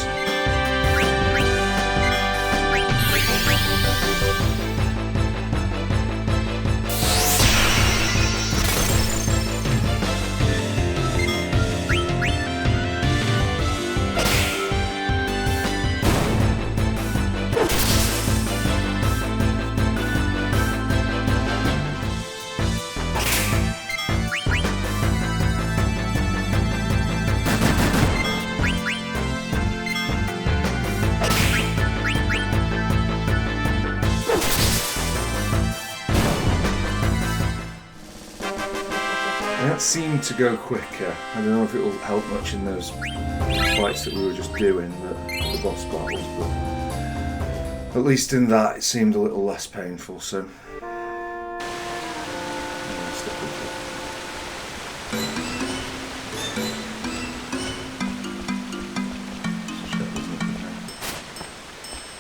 A: That seemed to go quicker. I don't know if it will help much in those fights that we were just doing, the boss battles, but at least in that it seemed a little less painful, so...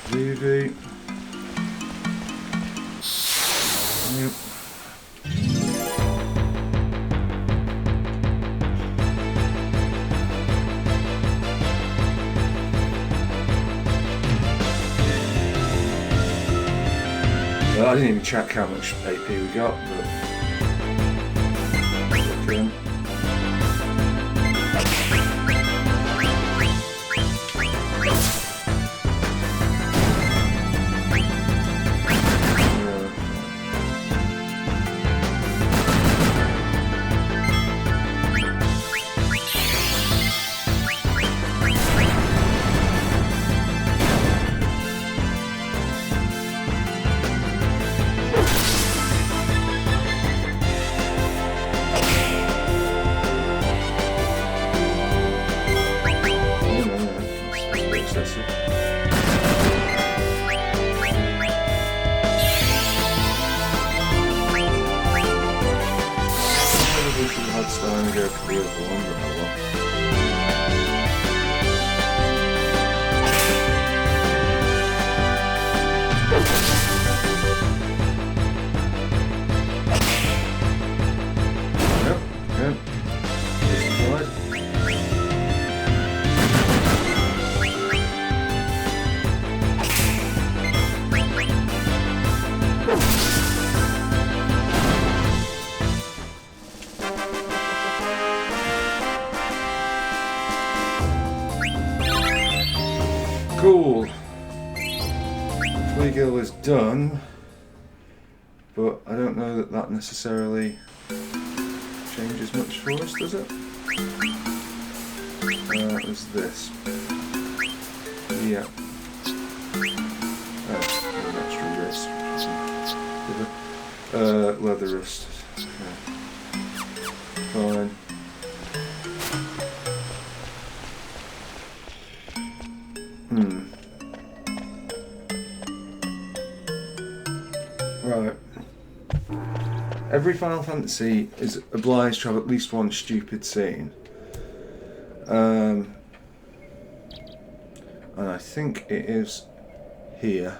A: Vivi. Yep. Well, I didn't even check how much AP we got, but... Okay. Fleagill is done, but I don't know that that necessarily changes much for us, does it? There's this. Yeah. Oh, an extra wrist. Leather wrist. Okay. Fine. Right. Every Final Fantasy is obliged to have at least one stupid scene. And I think it is here.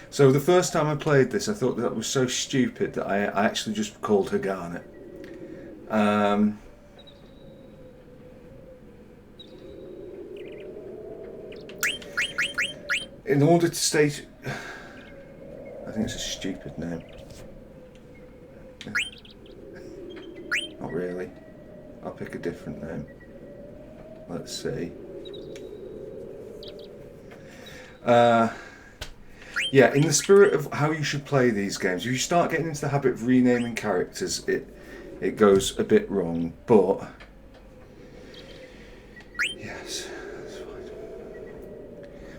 A: So the first time I played this, I thought that was so stupid that I actually just called her Garnet. In order to state... I think it's a stupid name. Not really. I'll pick a different name. Let's see. Yeah, in the spirit of how you should play these games, if you start getting into the habit of renaming characters, it goes a bit wrong, but yes, that's fine.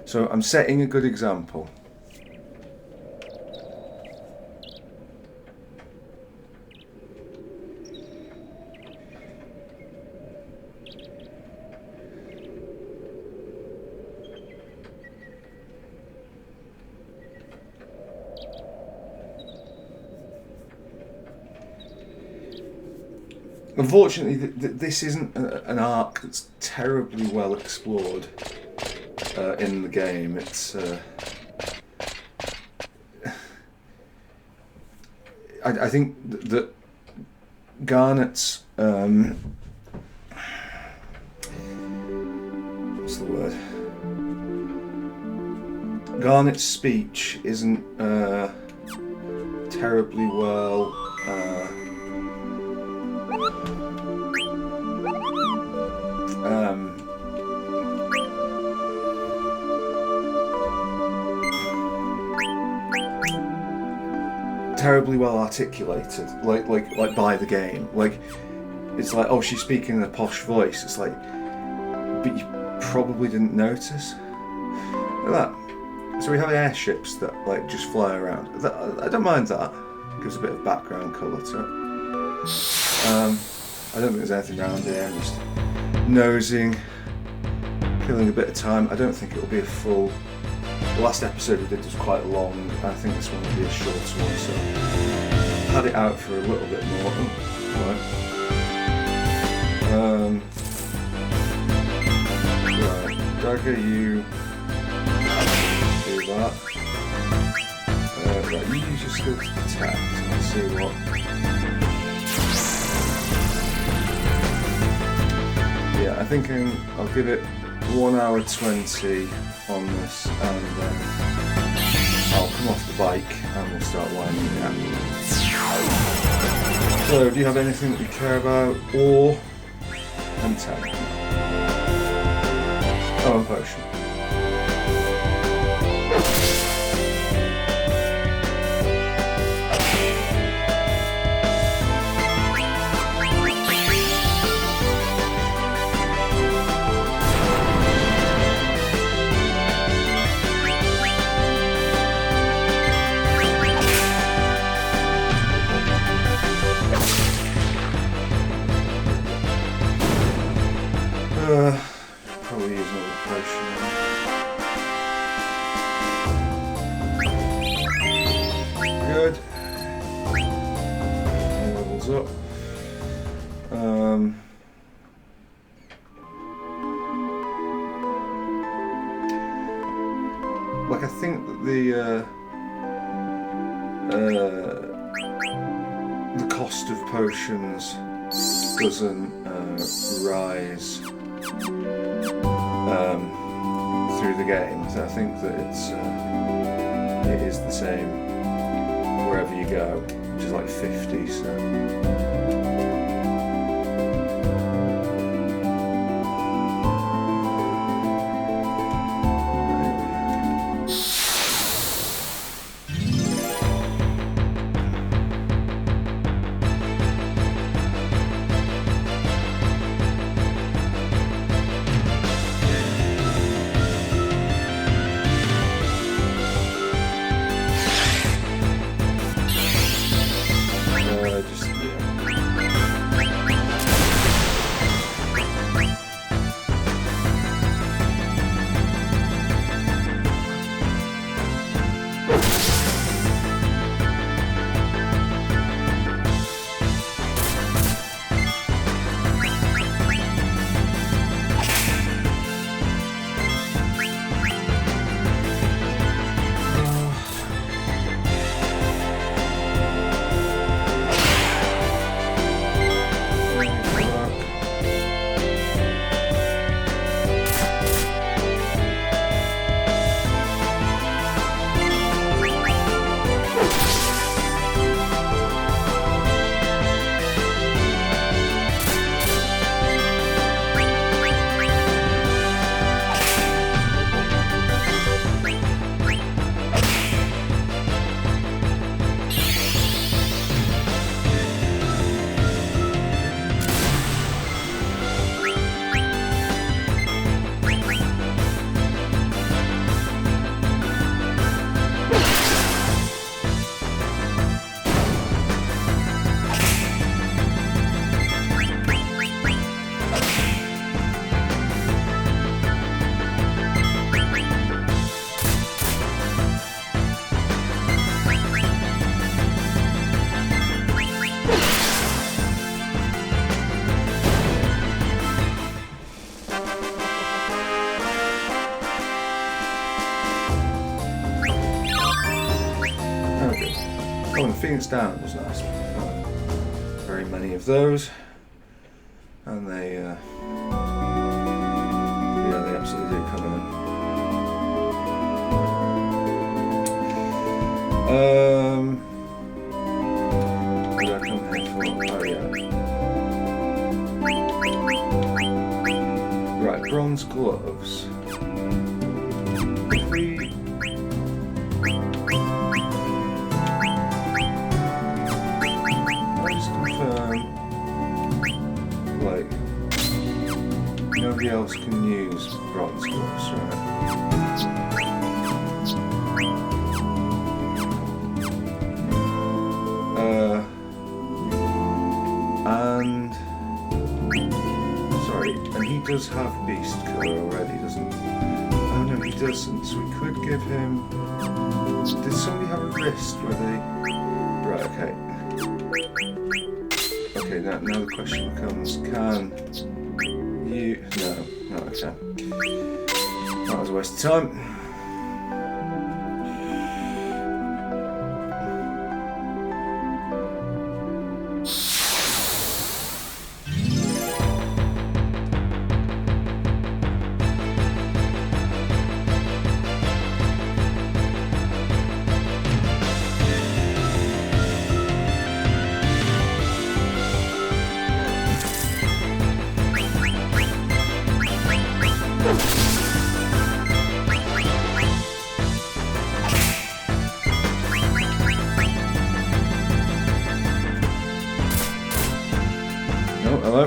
A: So I'm setting a good example. Unfortunately, this isn't an arc that's terribly well explored in the game. It's I think that Garnet's what's the word? Garnet's speech isn't terribly well. Terribly well articulated, like by the game. Like, it's like, oh, she's speaking in a posh voice. It's like, but you probably didn't notice. Look at that. So we have airships that like just fly around. I don't mind that. It gives a bit of background colour to it. I don't think there's anything around here. I'm just nosing, killing a bit of time. I don't think it'll be a full... The last episode we did was quite long. I think this one will be a shorter one, so I had it out for a little bit more. Right. Dagger, you do that. Right, you use your skill to protect. Let's see what... Yeah, I think I'll give it 1 hour 20 on this, and then I'll come off the bike and we'll start winding it down. So, do you have anything that you care about, or M10? Oh, a potion. good. Levels up. Like, I think that the cost of potions doesn't rise through the game. So I think that it is the same wherever you go, which is like 50. So. Oh, and Phoenix Down was nice. Very many of those, and they, yeah, they absolutely do come in. What did I come here for? Oh yeah. Right, bronze gloves. If we like, nobody else can use bronze gloves, right? And sorry, and he does have beast colour already, doesn't he? Oh no, he doesn't. So we could give him. Did somebody have a wrist where they? Right, okay. Okay, now the question becomes, can you... No, okay. That was a waste of time. Hello.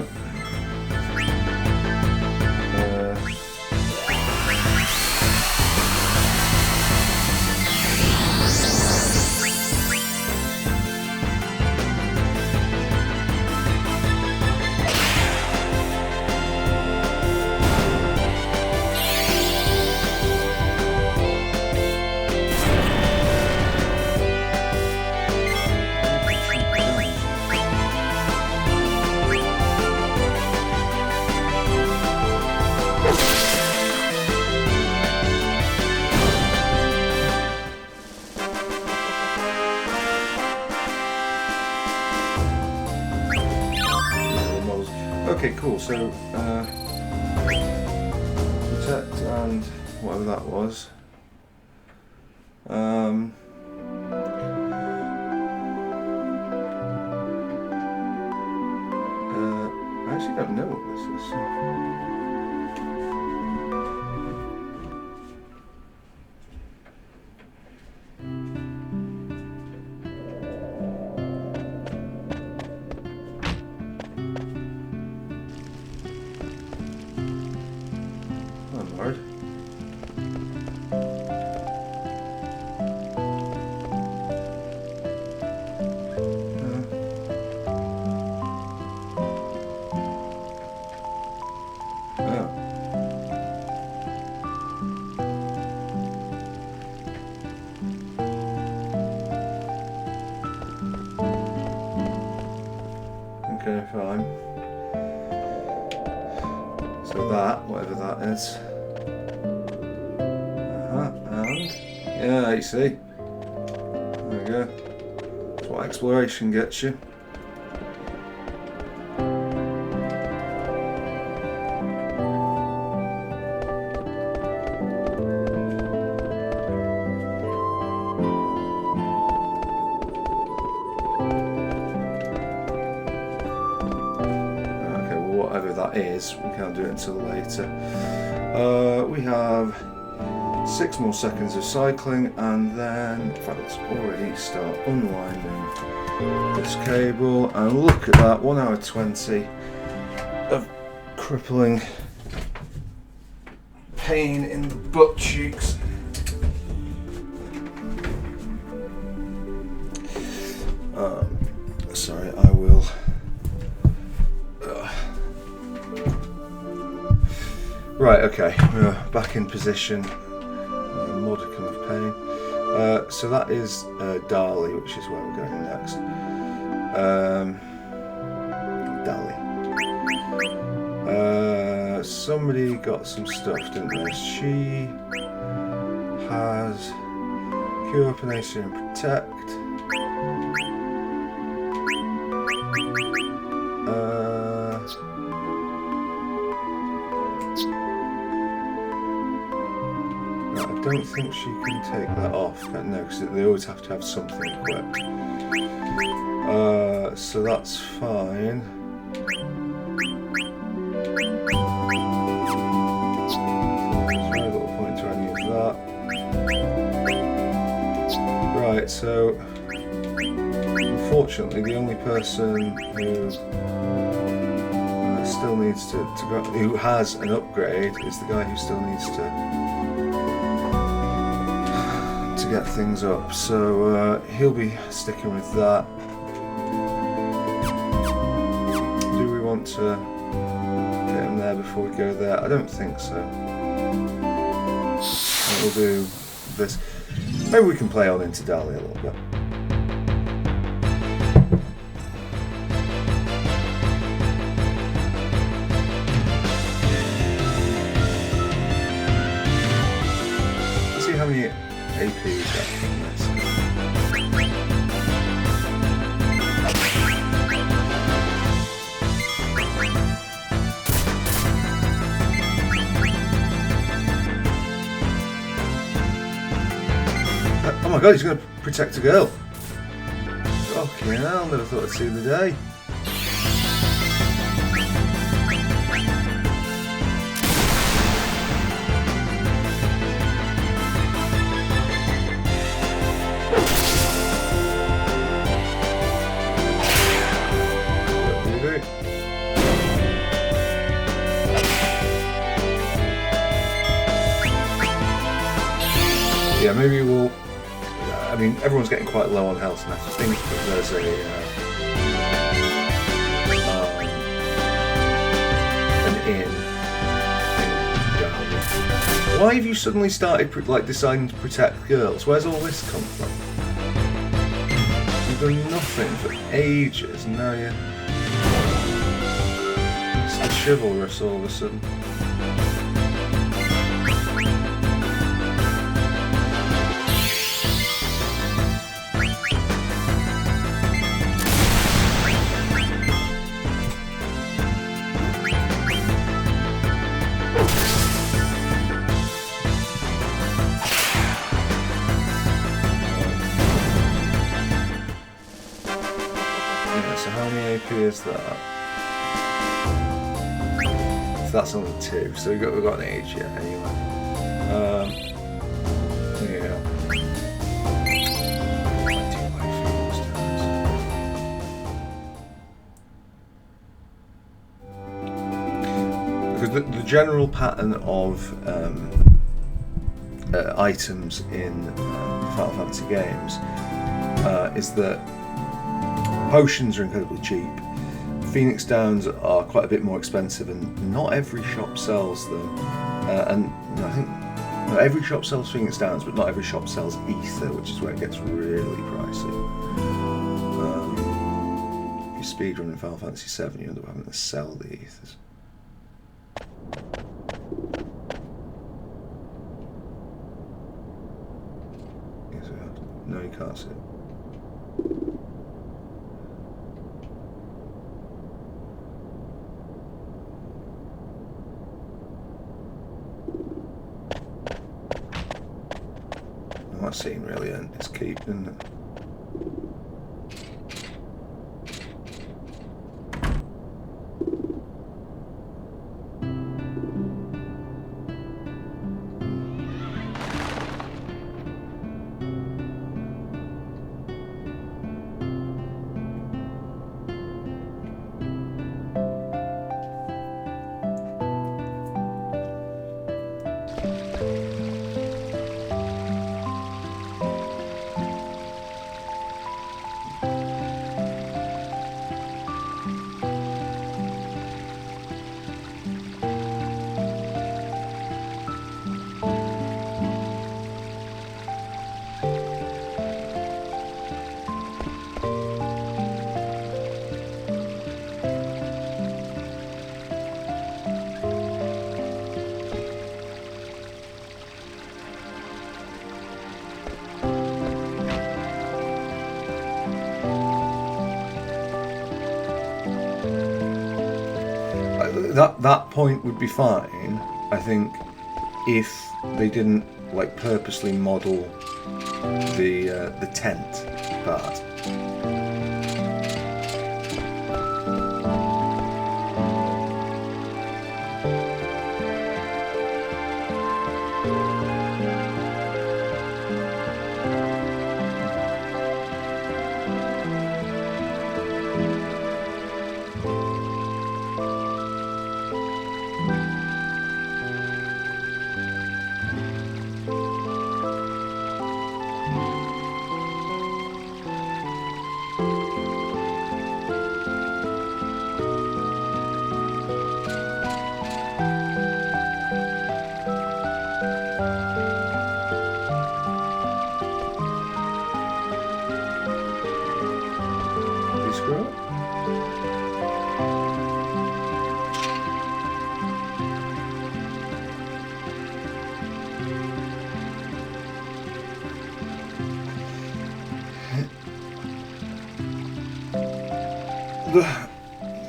A: Okay, cool. So protect and whatever that was. I actually don't know what this is. Oh, Lord. Okay, fine. So that, whatever that is. And yeah, you see. There we go. That's what exploration gets you. Whatever that is, we can't do it until later. We have 6 more seconds of cycling, and then, in fact, let's already start unwinding this cable. And look at that, 1 hour 20 of crippling pain in the butt cheeks. Sorry, I will. Right, okay, we're back in position. A modicum of pain. So that is Dali, which is where we're going next. Dali. Somebody got some stuff, didn't they? She has Cure, Panacea and Protect. I don't think she can take that off, no, because they always have to have something equipped. So that's fine. There's very little point to any of that. Right, so unfortunately the only person who still needs to go, who has an upgrade, is the guy who still needs to get things up, so he'll be sticking with that. Do we want to get him there before we go there? I don't think so. We'll do this. Maybe we can play on into Dali a little bit. Let's see how many AP we get from this. Oh my god, he's going to protect a girl. Okay, hell, never thought I'd see the day. Yeah, maybe we'll. I mean, everyone's getting quite low on health, and I think that there's an inn. Why have you suddenly started deciding to protect girls? Where's all this come from? You've done nothing for ages, and now you're Mr. Chivalrous all of a sudden. so how many AP is that? So that's only 2, so we've got an age yet anyway. Yeah. 20 life heals turns. Because the general pattern of items in Final Fantasy games is that potions are incredibly cheap. Phoenix Downs are quite a bit more expensive, and not every shop sells them. And I think every shop sells Phoenix Downs, but not every shop sells Ether, which is where it gets really pricey. If you speedrun in Final Fantasy VII, you end up having to sell the Ethers. Yes, we have. No, you can't see it. That scene really earned its keep, didn't it? That point would be fine, I think, if they didn't like purposely model the tent part.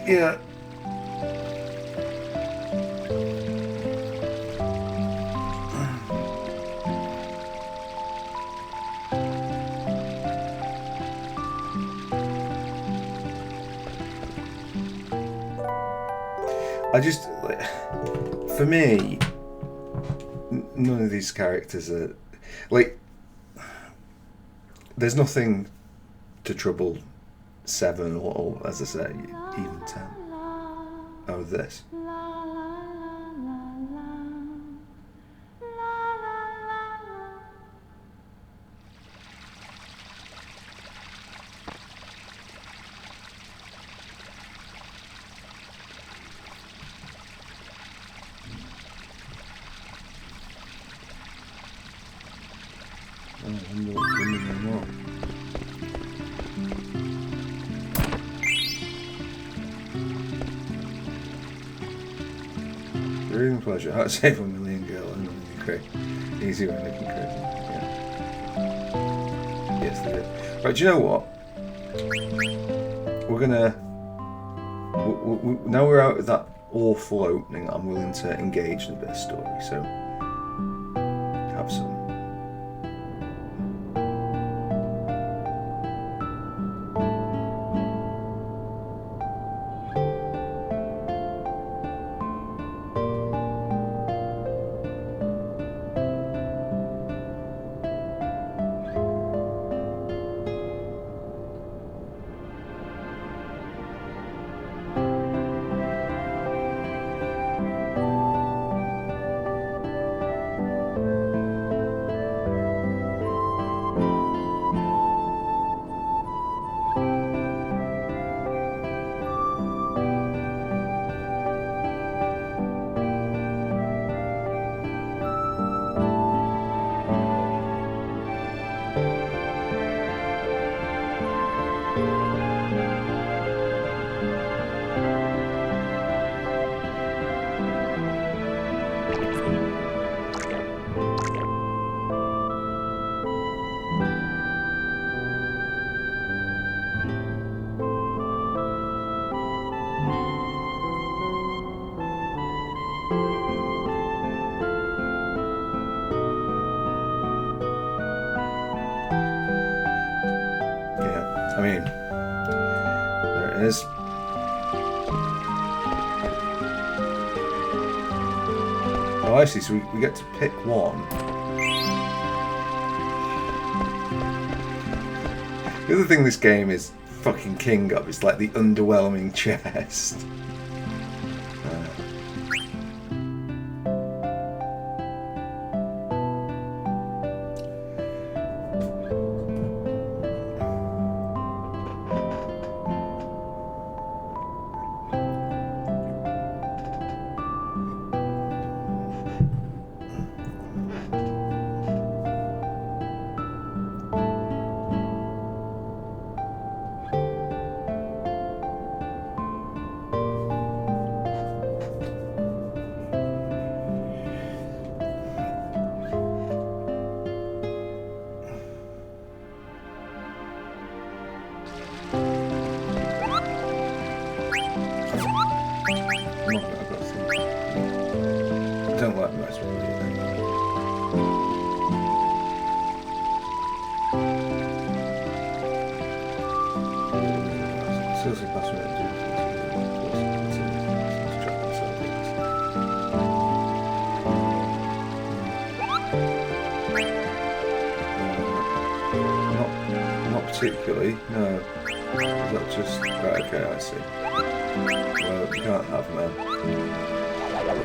A: Yeah. I just, for me, none of these characters are, like, there's nothing to trouble 7 or as I say, even 10. Oh, this. Reading pleasure. How to save $1 million girl and easy way making crazy. Yeah. Yes, they did. Right, do you know what? We're gonna. Now we're out of that awful opening. I'm willing to engage in a bit of story. So have some. mean, there it is. Oh, I see. So we get to pick one. The other thing this game is fucking king of is like the underwhelming chest. Don't like most of it. Seriously, that's what I do. Not particularly, no. Is that just right? Okay, I see. Well, you can't have them.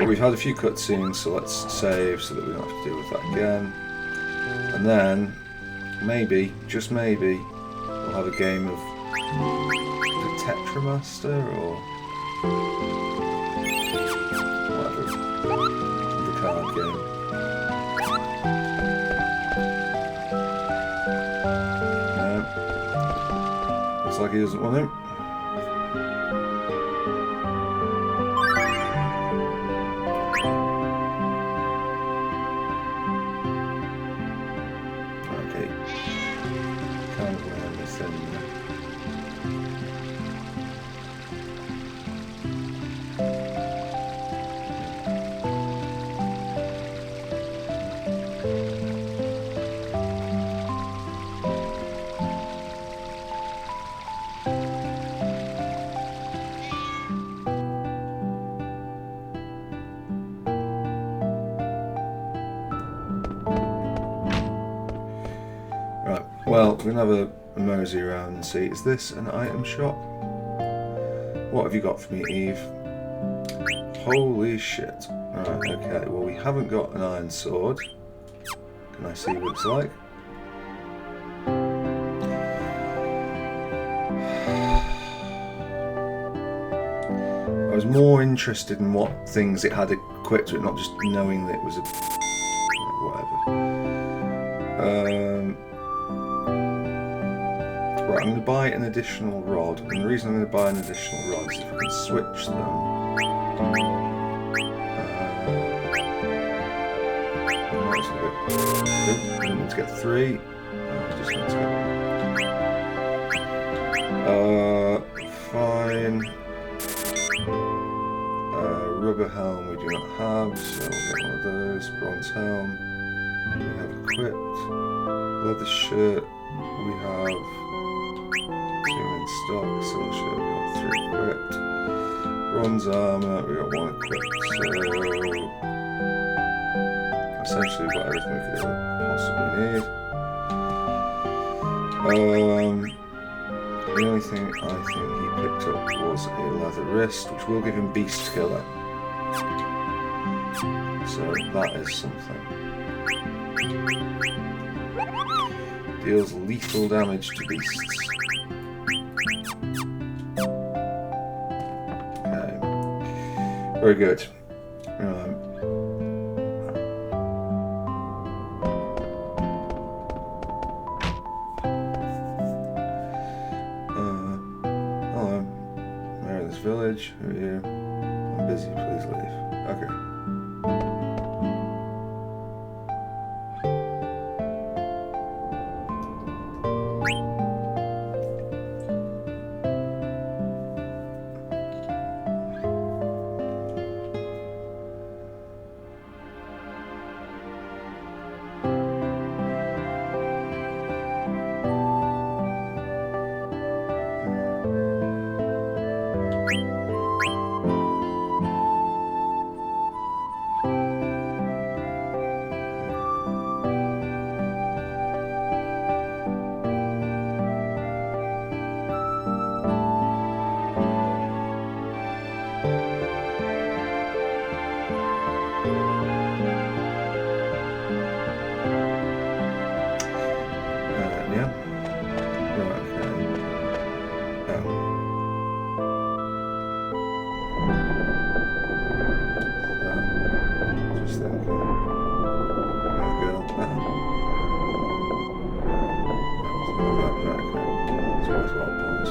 A: We've had a few cutscenes, so let's save so that we don't have to deal with that again. And then, maybe, just maybe, we'll have a game of the Tetramaster or whatever, the card game. No. Looks like he doesn't want him. Well, we're going to have a mosey around and see. Is this an item shop? What have you got for me, Eve? Holy shit. Alright, okay. Well, we haven't got an iron sword. Can I see what it's like? I was more interested in what things it had equipped to it, not just knowing that it was a... whatever. Right, I'm going to buy an additional rod, and the reason I'm going to buy an additional rod is if I can switch them. I don't need to get 3. I just need to get fine. Rubber helm we do not have, so we'll get one of those. Bronze helm we have equipped. Leather shirt we have 2 in stock. Silver shirt we have 3 equipped. Bronze armour we got 1 equipped. So essentially we've got everything we could ever possibly need. The only thing I think he picked up was a leather wrist, which will give him Beast Killer. So that is something. Deals lethal damage to beasts. Okay. Very good. Village, who are you? I'm busy, please leave. Okay. makes a lot of points.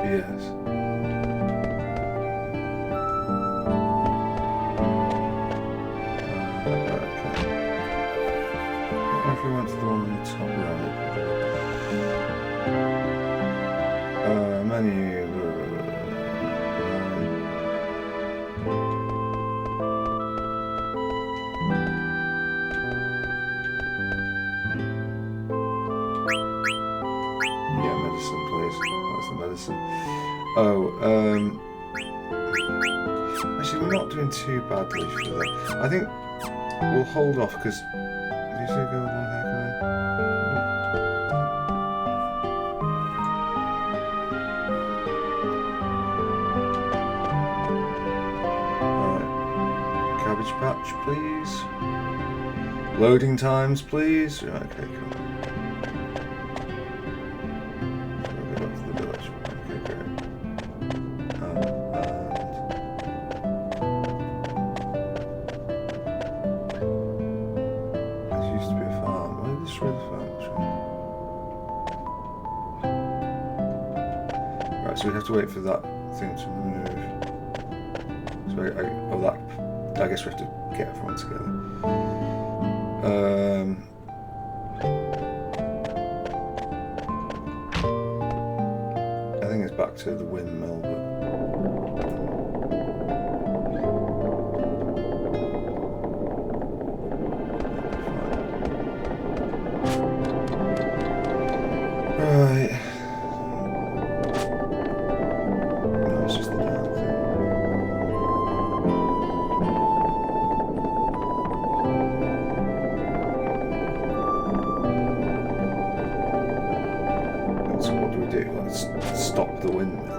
A: Yes. If we went to the one on the top right. Menu. Yeah, medicine, please. That's the medicine. Oh, actually, we're not doing too badly for that. I think we'll hold off because. Did you say go with one hair Alright. Cabbage patch, please. Loading times, please. Okay, cool. So we'll go back to the village. Okay, great. This used to be a farm. Why did they destroy the farm? Right, so we have to wait for that thing to move. So I guess we have to get everyone together. I think it's back to the windmill, but right. No, it's just the damn thing. So what do we do? Let's stop the windmill.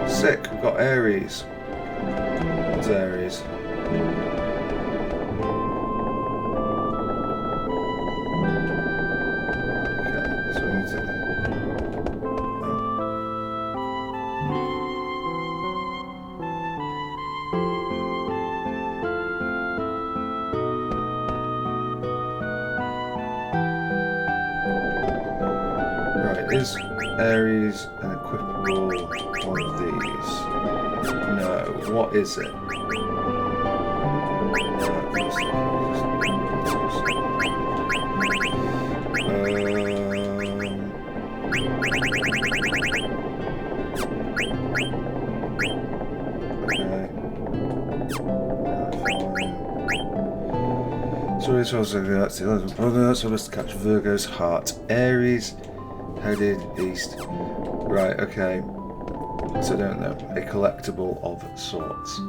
A: Sick, we've got Ares. What's Ares? Okay, so we need to... Right, is Ares an equipable one of these? No, what is it? So it's also that's the 11th brother, so let's catch Virgo's heart. Ares headed east. Right, okay. So I don't know. A collectible of sorts.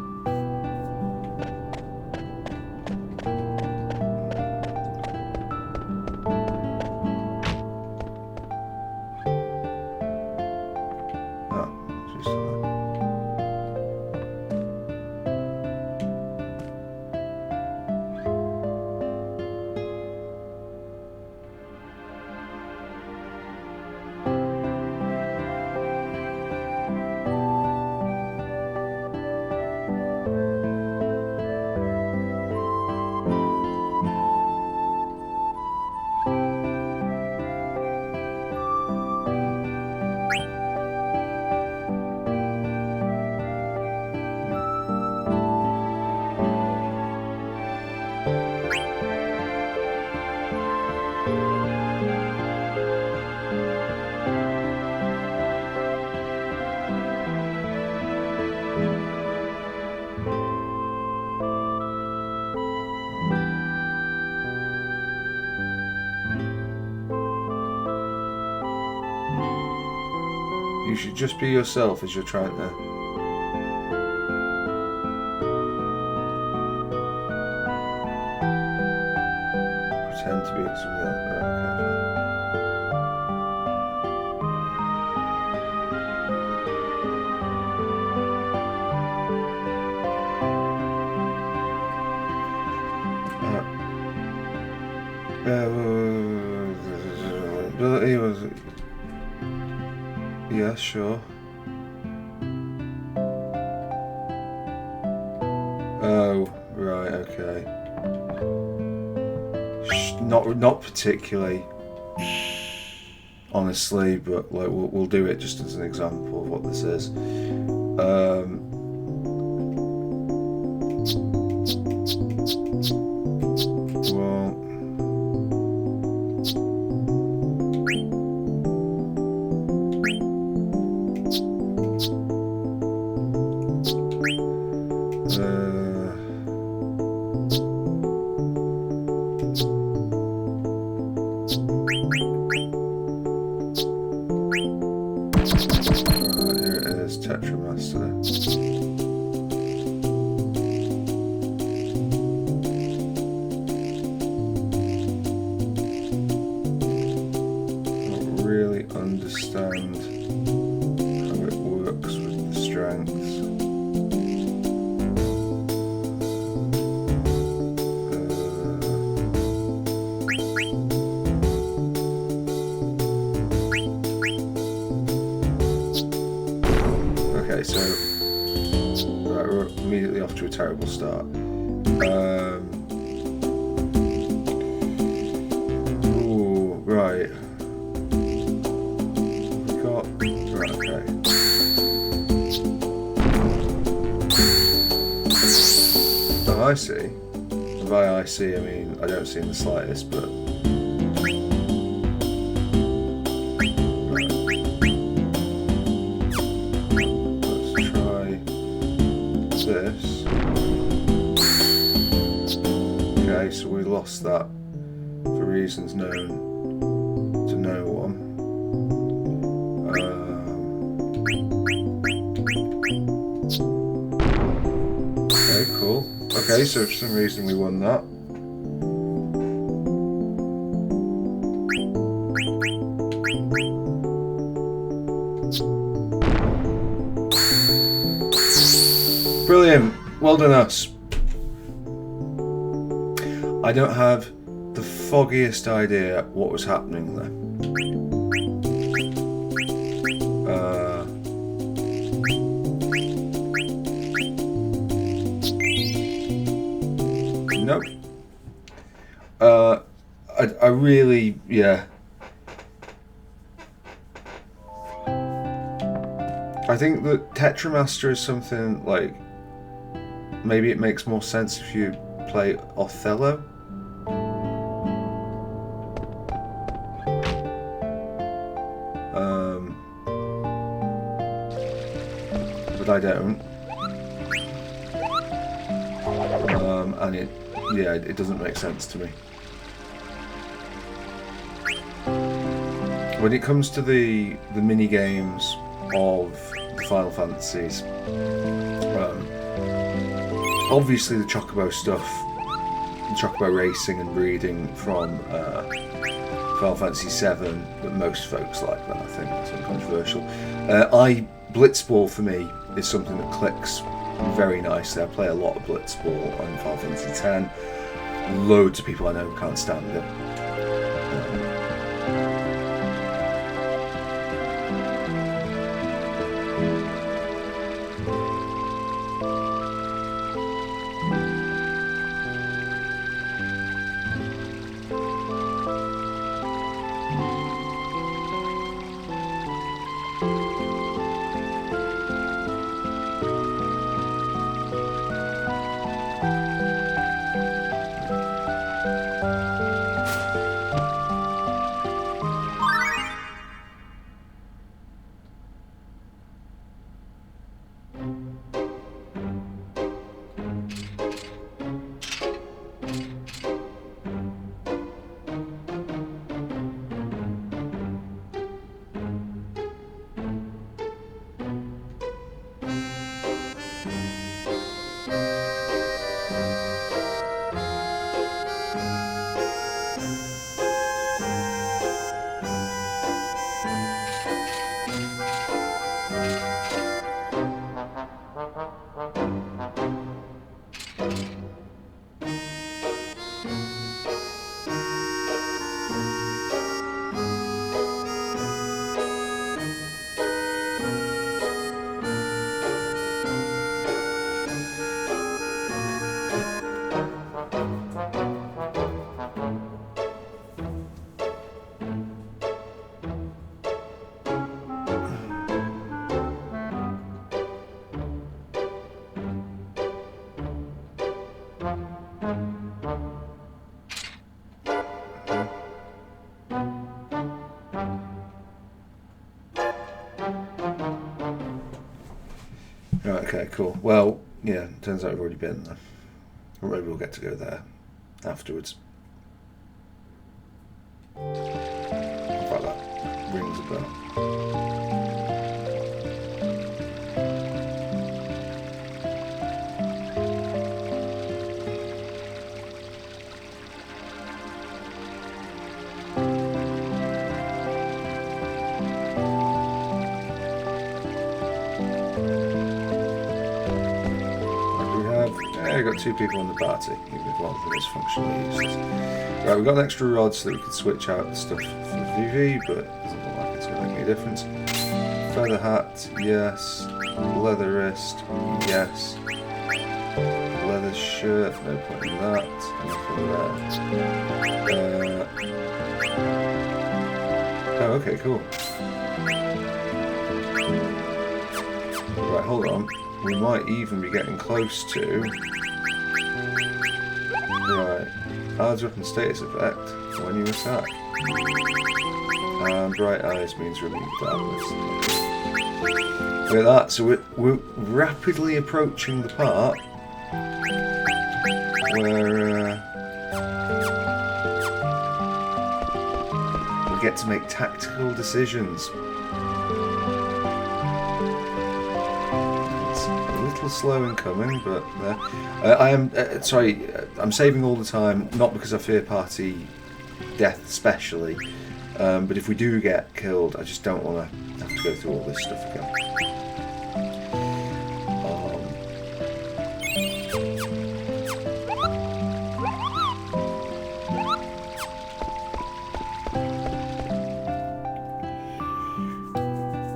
A: You should just be yourself as you're trying to. Pretend to be something else. Ability was. Yeah, sure. Oh, right, okay. Not particularly, honestly, but like we'll do it just as an example of what this is. Understand how it works with the strengths. Okay, so right, we're immediately off to a terrible start. Ooh, right. I see. By I see, I mean I don't see in the slightest, but right. Let's try this. Okay, so we lost that for reasons known to no one. Okay, cool. Okay, so for some reason we won that. Brilliant. Well done us. I don't have the foggiest idea what was happening there. Nope. I really, yeah. I think that Tetramaster is something like, maybe it makes more sense if you play Othello. But I don't. And it doesn't make sense to me. When it comes to the mini games of the Final Fantasies, obviously the Chocobo stuff, the Chocobo racing and breeding from Final Fantasy VII, but most folks like that. I think it's uncontroversial. Blitzball for me is something that clicks very nicely. I play a lot of Blitzball on Final Fantasy X. Loads of people I know can't stand it. cool. Well, yeah, turns out we've already been there. Or maybe we'll get to go there afterwards. In fact, that rings a bell. I've got 2 people in the party, even if one of them is functionally useless. Right, we've got an extra rod so that we can switch out stuff for VV, but it doesn't look like it's going to make any difference. Feather hat, yes. Leather wrist, yes. Leather shirt, no point in that. Nothing there. Oh, okay, cool. Right, hold on. We might even be getting close to... Right, odds up and status effect when you attack. And bright eyes means remove darkness. Look at that, so we're rapidly approaching the part where we get to make tactical decisions. Slow in coming, but I am sorry. I'm saving all the time, not because I fear party death especially, but if we do get killed, I just don't want to have to go through all this stuff again.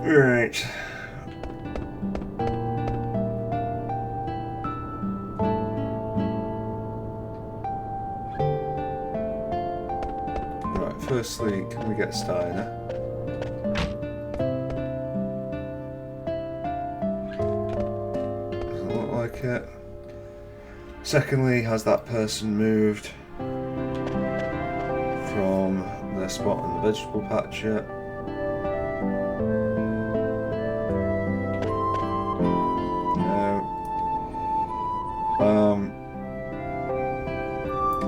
A: Right. Firstly, can we get Steiner? Doesn't look like it. Secondly, has that person moved from their spot in the vegetable patch yet? No.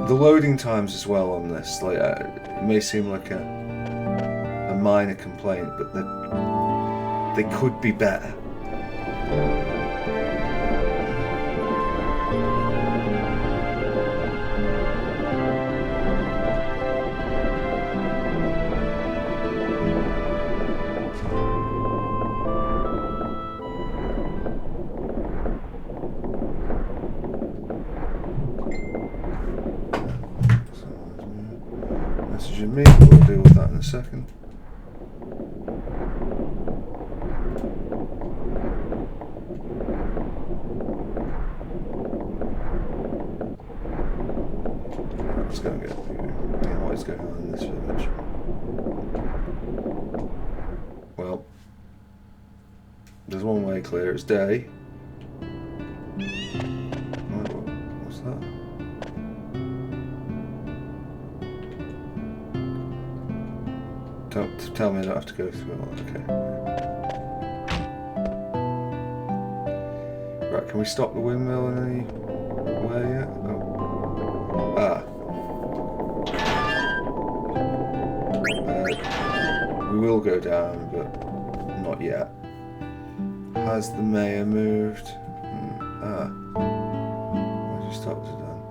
A: The loading times as well on this, like, it may seem like a minor complaint, but they could be better. Messaging me, we'll deal with that in a second. Let's go and get what is going on in this village. Well, there's one way clear, it's day. What's that? Don't tell me I don't have to go through all that, okay. Right, can we stop the windmill in any way yet? Oh. We will go down, but not yet. Has the mayor moved? Where's your stops are done?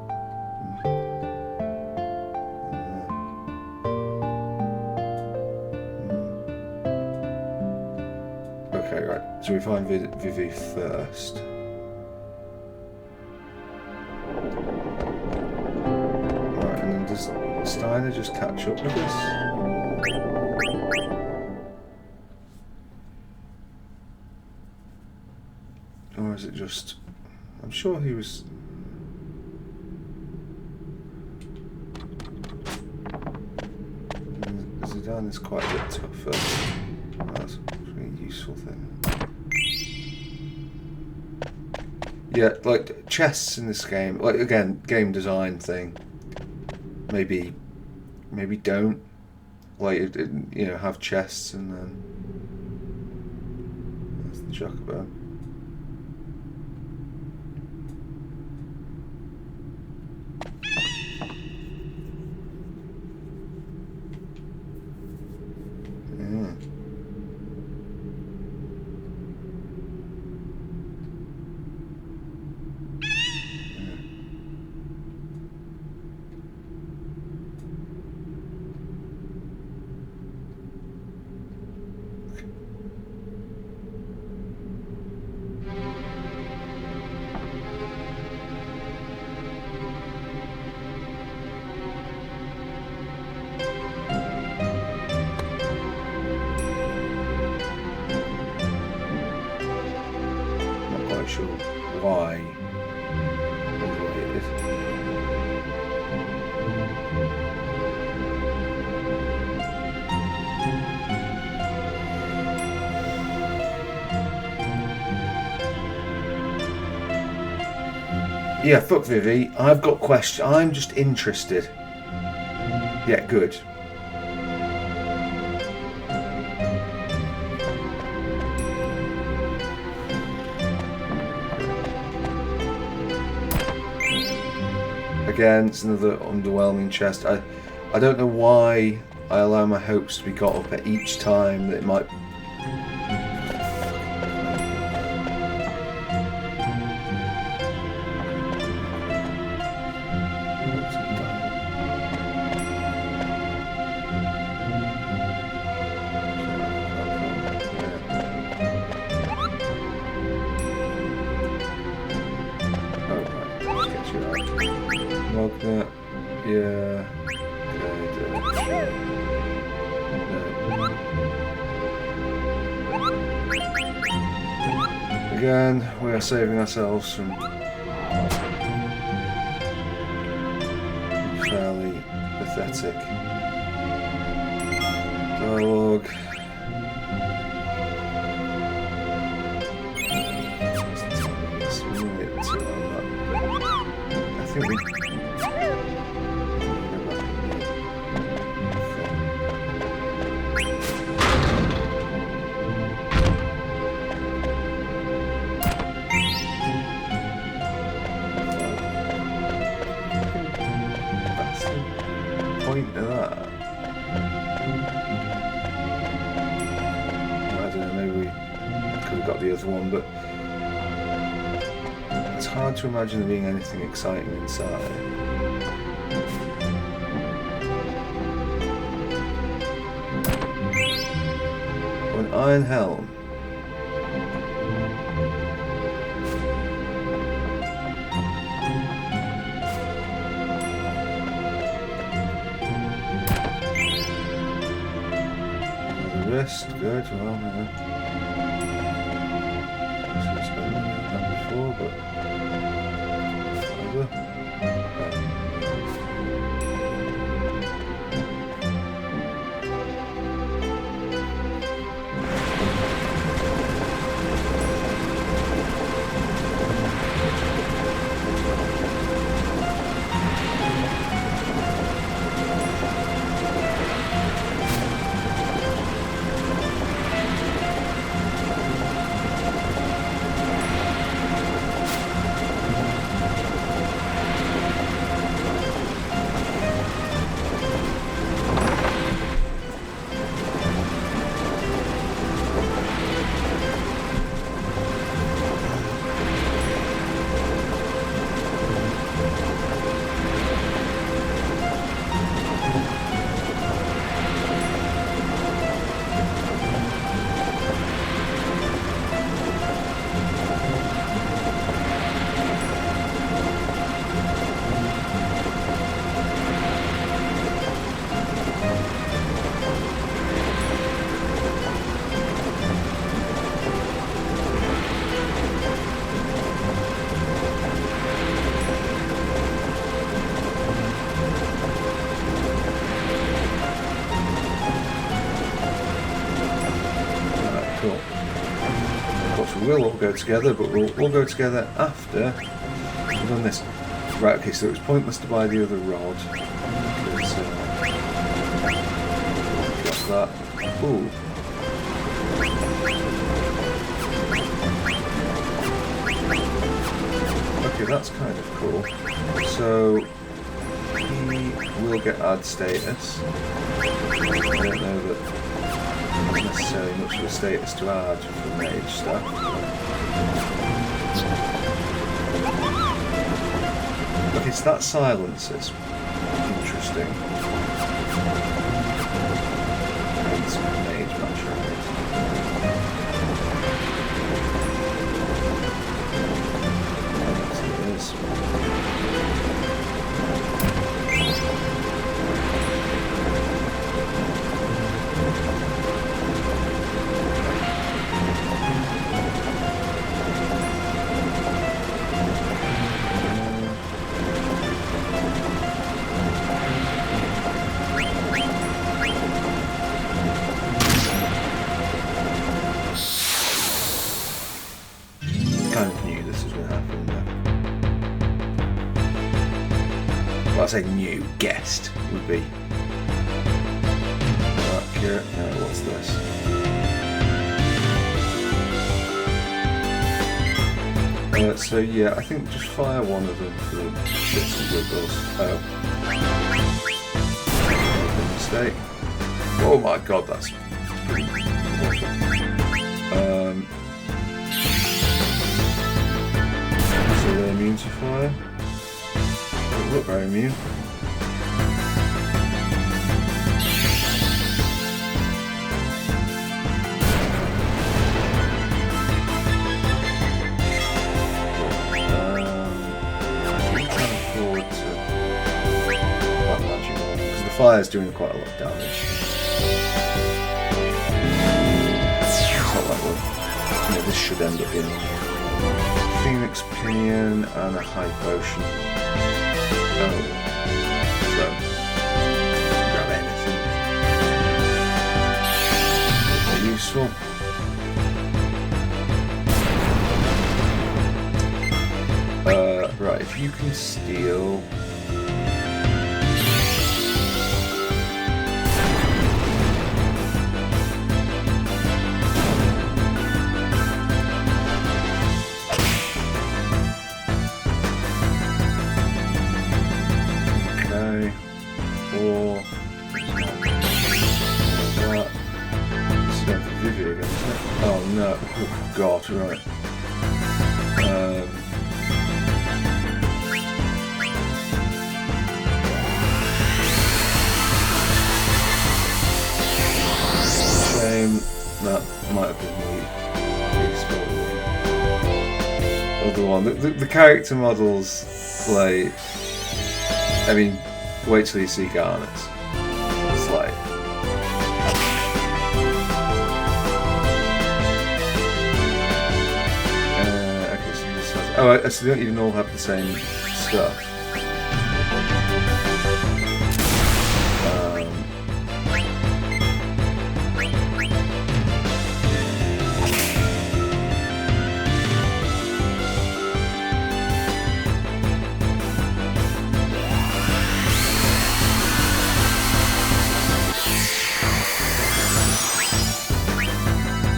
A: Okay, right. So we find Vivi first. Right, and then does Steiner just catch up with us? Or is it just... I'm sure he was... Zidane is quite a bit tougher. That's a really useful thing. Yeah, like, chests in this game, like, again, game design thing. Maybe don't. Like, you know, have chests and then... That's the Chocobo. quite sure why or the way it is. Yeah, fuck Vivi. I've got questions. I'm just interested. Yeah, good. Again, it's another underwhelming chest. I don't know why I allow my hopes to be got up at each time that it might... Magnet, yeah. Okay, no. Again, we are saving ourselves from fairly pathetic dialogue. I think we... Point to that. I don't know, maybe we could have got the other one, but it's hard to imagine there being anything exciting inside. Oh, an iron helm. Wrist, good, well, yeah. I should have spent money on that before, but whatever. We'll all go together, but we'll all go together after we've done this. Right, okay, so it was pointless to buy the other rod. Because, got that. Ooh. Okay, that's kind of cool. So, he will get add status. I don't know that there's necessarily much of a status to add for mage stuff. Okay, so that silence is interesting. It's mage, not sure. Yes, it is. say new, guest would be accurate. No, what's this? So yeah, I think just fire one of them for shits and giggles. Oh. Mistake. Oh my god, that's pretty awful. So they're immune to fire. Don't look very immune. Fire's doing quite a lot of damage. It's not that one. Yeah, this should end up being Phoenix Pinion and a high potion. Oh. So, grab anything. Useful. Right, if you can steal. Oh no, oh god, right. Shame, that might have been the other one. The character models, like, I mean, wait till you see Garnet's. It's like, oh, so they don't even all have the same stuff.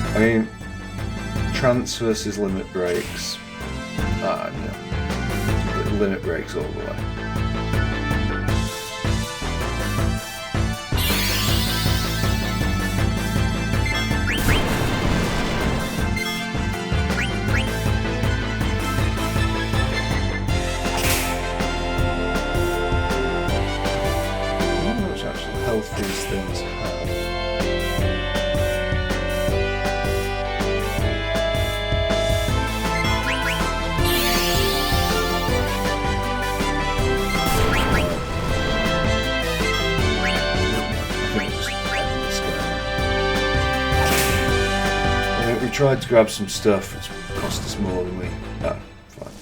A: I mean, Trance versus Limit Breaks. Ah, no. Limit Breaks all the way. How much actual health these things have? We tried to grab some stuff, it's cost us more than we... Oh, fine.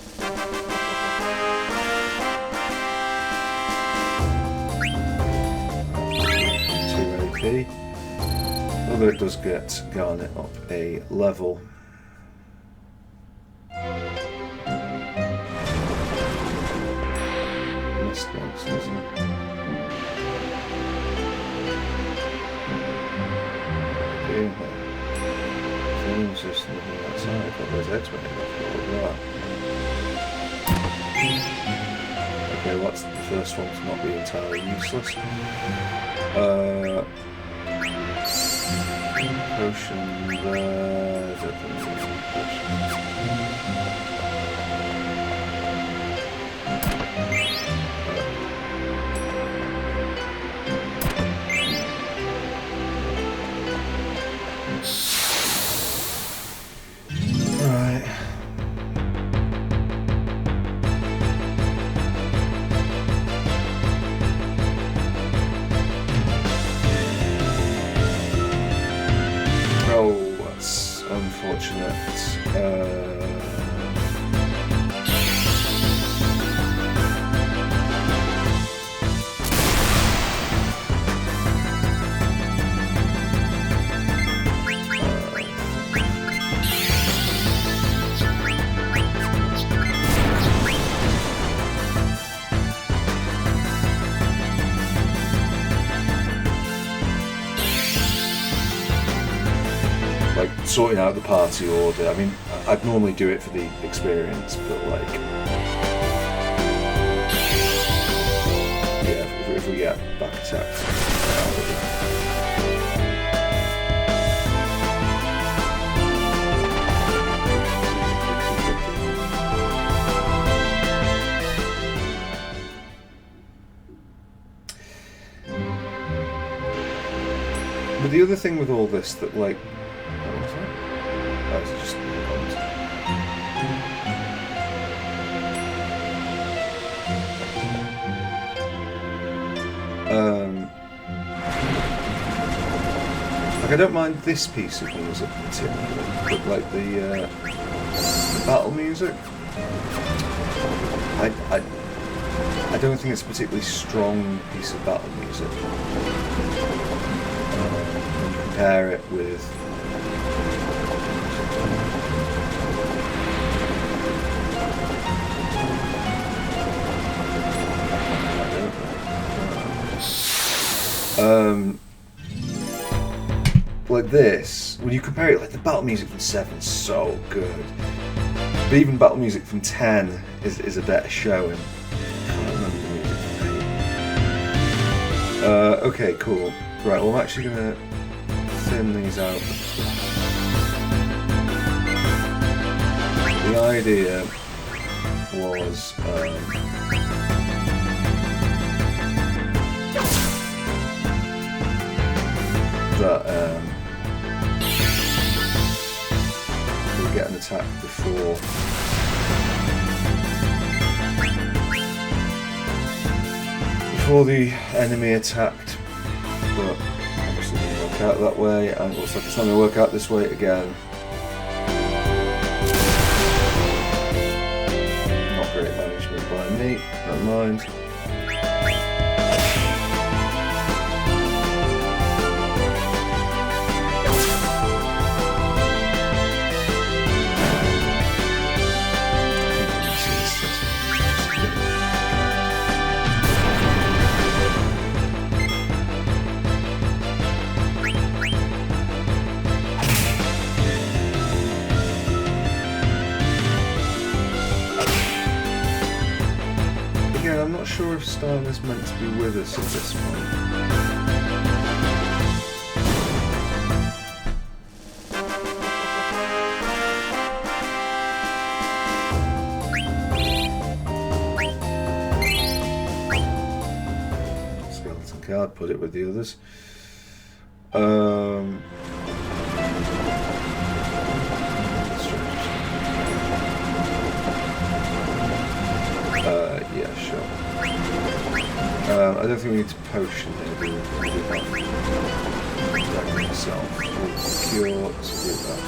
A: 2 AP. Although it does get Garnet up a level. Missed once, doesn't it? Just looking outside, got those X-Men Okay, what's the first one to not be entirely useless? Potion there. like sorting out the party order. I mean, I'd normally do it for the experience, but like, yeah, if we get back attacked. But the other thing with all this that like, what was that? That was just like I don't mind this piece of music particularly, but like the battle music, I don't think it's a particularly strong piece of battle music. Compare it with like this. When you compare it, like the battle music from 7 is so good, but even battle music from 10 is a better showing. I can't remember the music from 8. Okay, cool. Right, well I'm actually gonna thin these out. The idea was that we'll get an attack before the enemy attacked, but obviously it didn't work out that way, and it looks like it's not going to work out this way again. Not great management by me, never mind. I'm not sure if Stalin is meant to be with us at this point. Skeleton card, put it with the others. Yeah, sure. I don't think we need to potion here, do we? Protect myself. Cure, let's do that.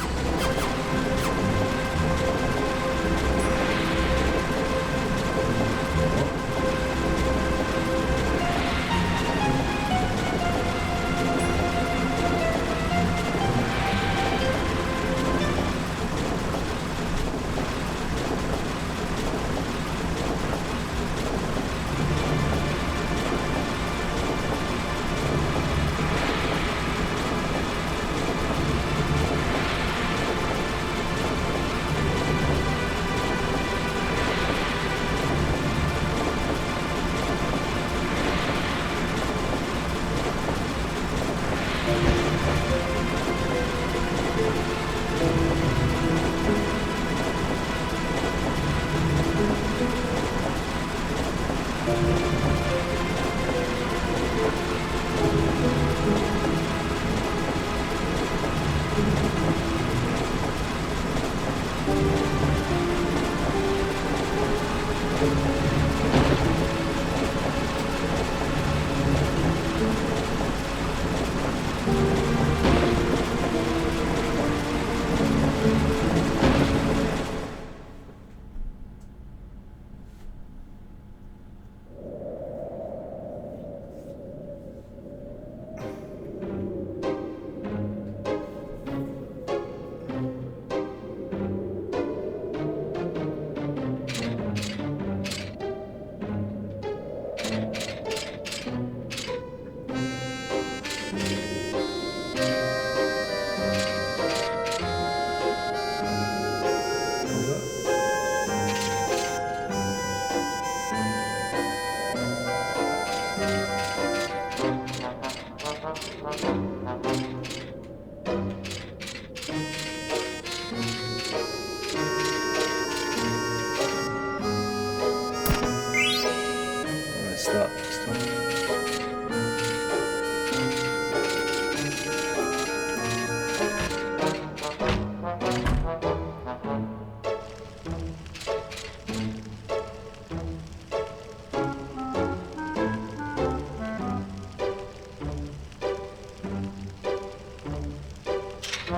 A: So,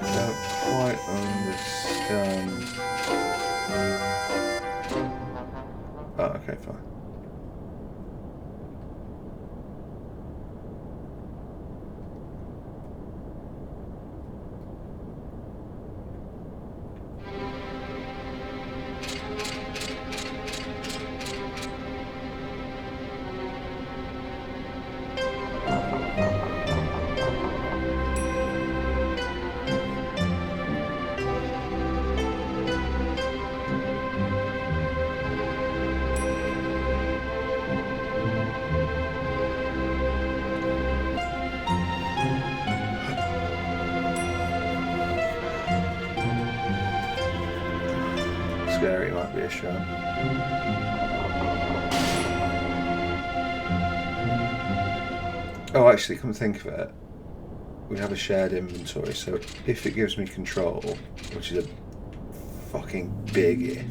A: don't quite understand. Oh, okay, fine. Scary might be a show. Oh, actually, come to think of it, we have a shared inventory, so if it gives me control, which is a fucking big if,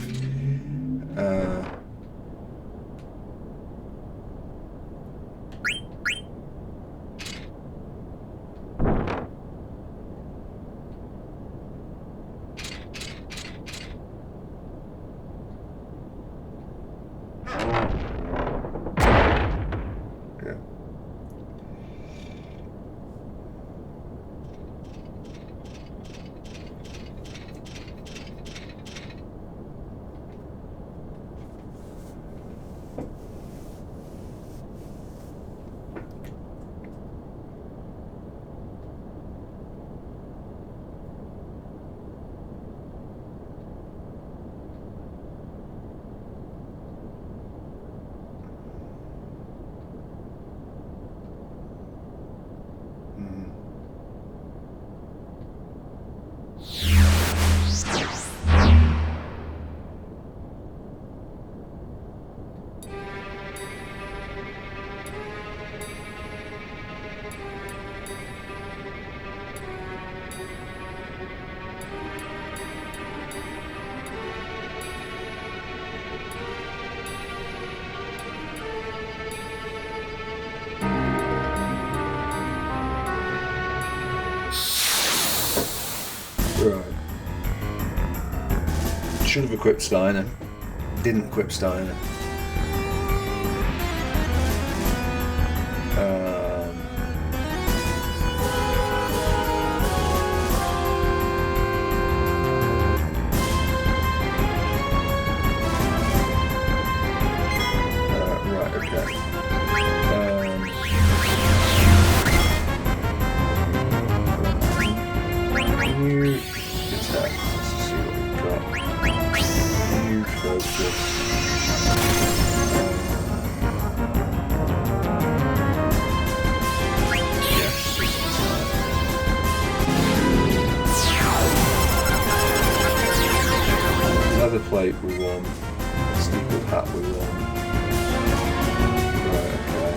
A: right. Should have equipped Steiner. Didn't equip Steiner. Right, okay. New attack. Let's see what we've got. New focus. Leather plate we want. Steepled hat we want. Right, okay.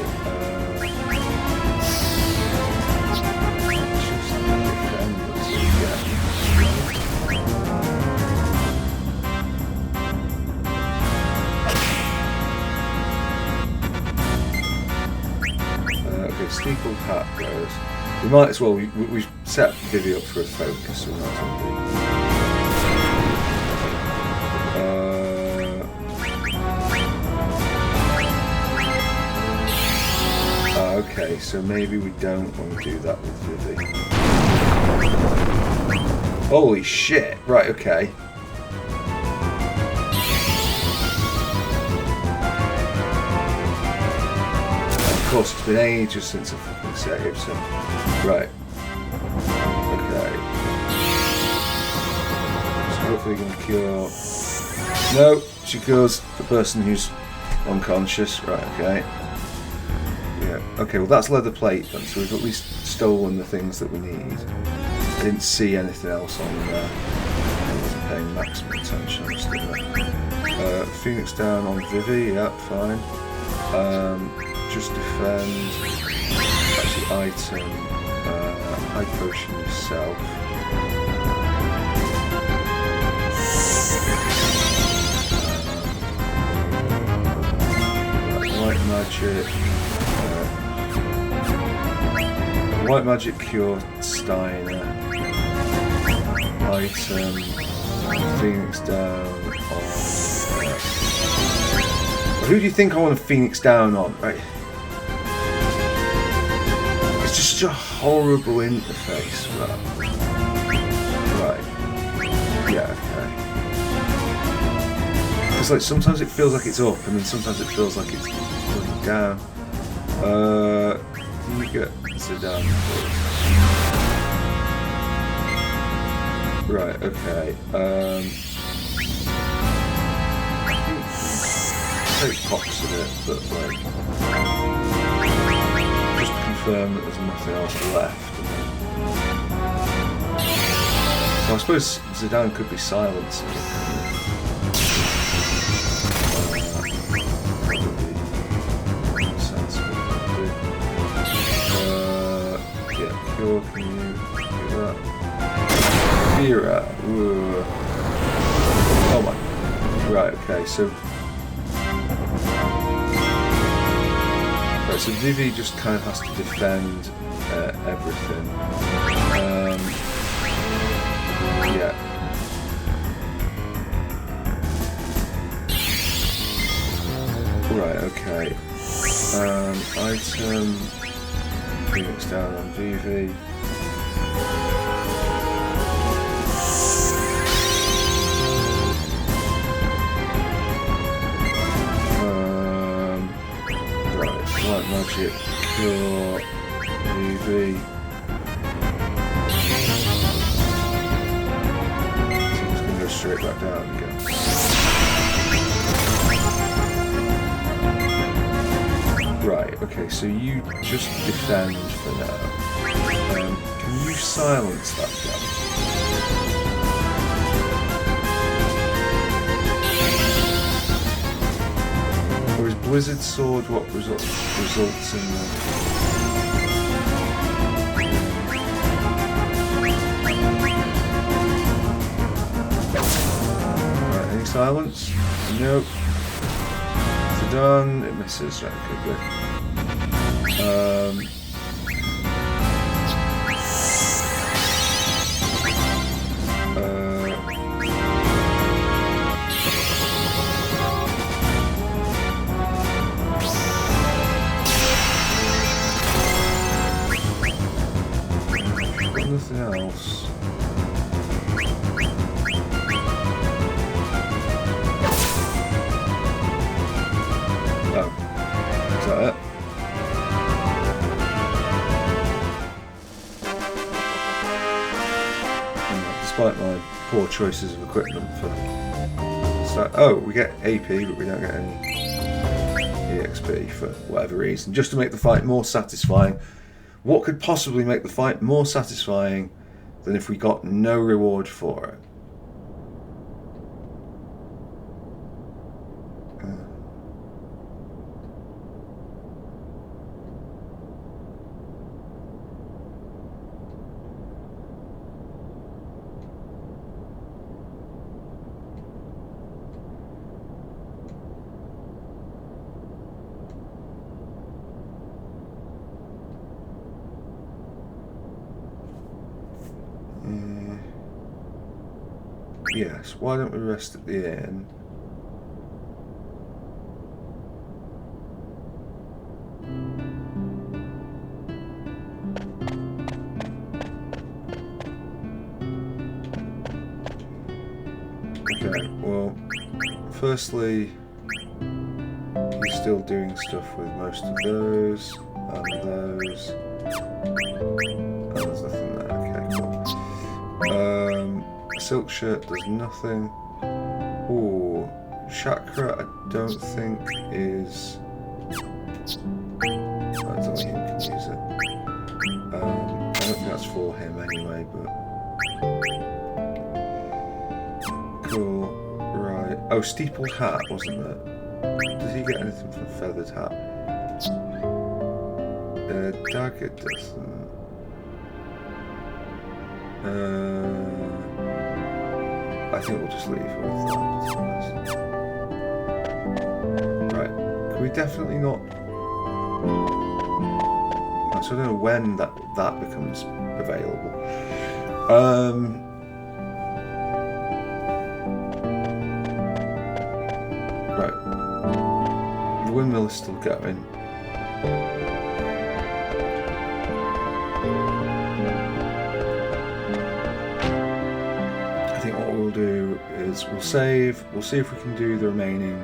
A: Okay, steepled hat goes. We might as well. We set Vivi up for a focus. So we might as well do. Okay, so maybe we don't want to do that with Vivi. Holy shit! Right, okay. Of course, it's been ages since I fucking saved, so... Right. Okay. So hopefully we can cure... No! She cures the person who's unconscious. Right, okay. Yeah, Okay, well that's leather plate then, so we've at least stolen the things that we need. I didn't see anything else on there. I wasn't paying maximum attention, I must admit. Phoenix down on Vivi, yeah, fine. Just defend. Actually, item. High potion yourself. White magic. White magic cure Steiner. Item. Phoenix down on. Who do you think I want to Phoenix down on? Right. It's just a horrible interface for that. Right. Yeah, okay. Because like sometimes it feels like it's up and then sometimes it feels like it's going down. You get Zidane first. Right, okay. Take pops of it, but like just confirm that there's nothing else left. So I suppose Zidane could be silenced. Yeah, cure, can you do that? Vera, oh my. Right, okay, so. Right, so Vivi just kind of has to defend everything. Yeah. Right, okay. Item. Phoenix down on Vivi. White magic, cure, UV. So I'm just going to go straight back down again. Right, okay, so you just defend for now. Can you silence that guy? Or is Blizzard Sword what results in the... Right, any silence? Nope. Done. It misses. Right, okay, good. Nothing else. Oh, is that it? Despite my poor choices of equipment for start. Oh, we get AP, but we don't get any EXP for whatever reason. Just to make the fight more satisfying. What could possibly make the fight more satisfying than if we got no reward for it? Yes, why don't we rest at the inn? Okay, well, firstly, he's still doing stuff with most of those, and those. Oh, there's nothing there, okay, cool. Silk shirt does nothing. Ooh, chakra I don't think is Right, only him can use it. I don't think that's for him anyway, but... Cool. Right. Oh, steepled hat, wasn't it? Does he get anything from feathered hat? Dagger doesn't. I think we'll just leave with that. Right. Can we definitely not... So I don't know when that becomes available. Right. The windmill is still going. I think what we'll do is we'll save. We'll see if we can do the remaining.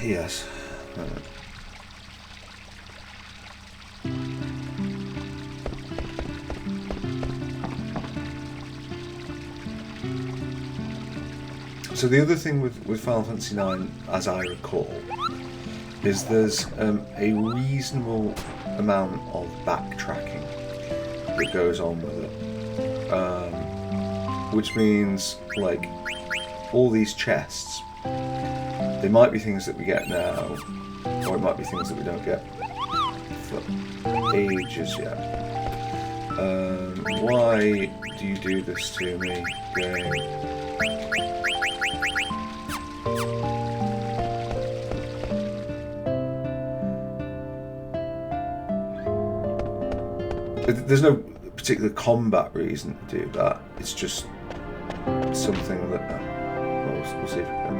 A: Yes. So the other thing with Final Fantasy IX, as I recall, is there's a reasonable amount of backtracking that goes on with it, which means like all these chests. They might be things that we get now, or it might be things that we don't get for ages yet. Why do you do this to me, game? There's no particular combat reason to do that. It's just something that... well, we'll see if we can...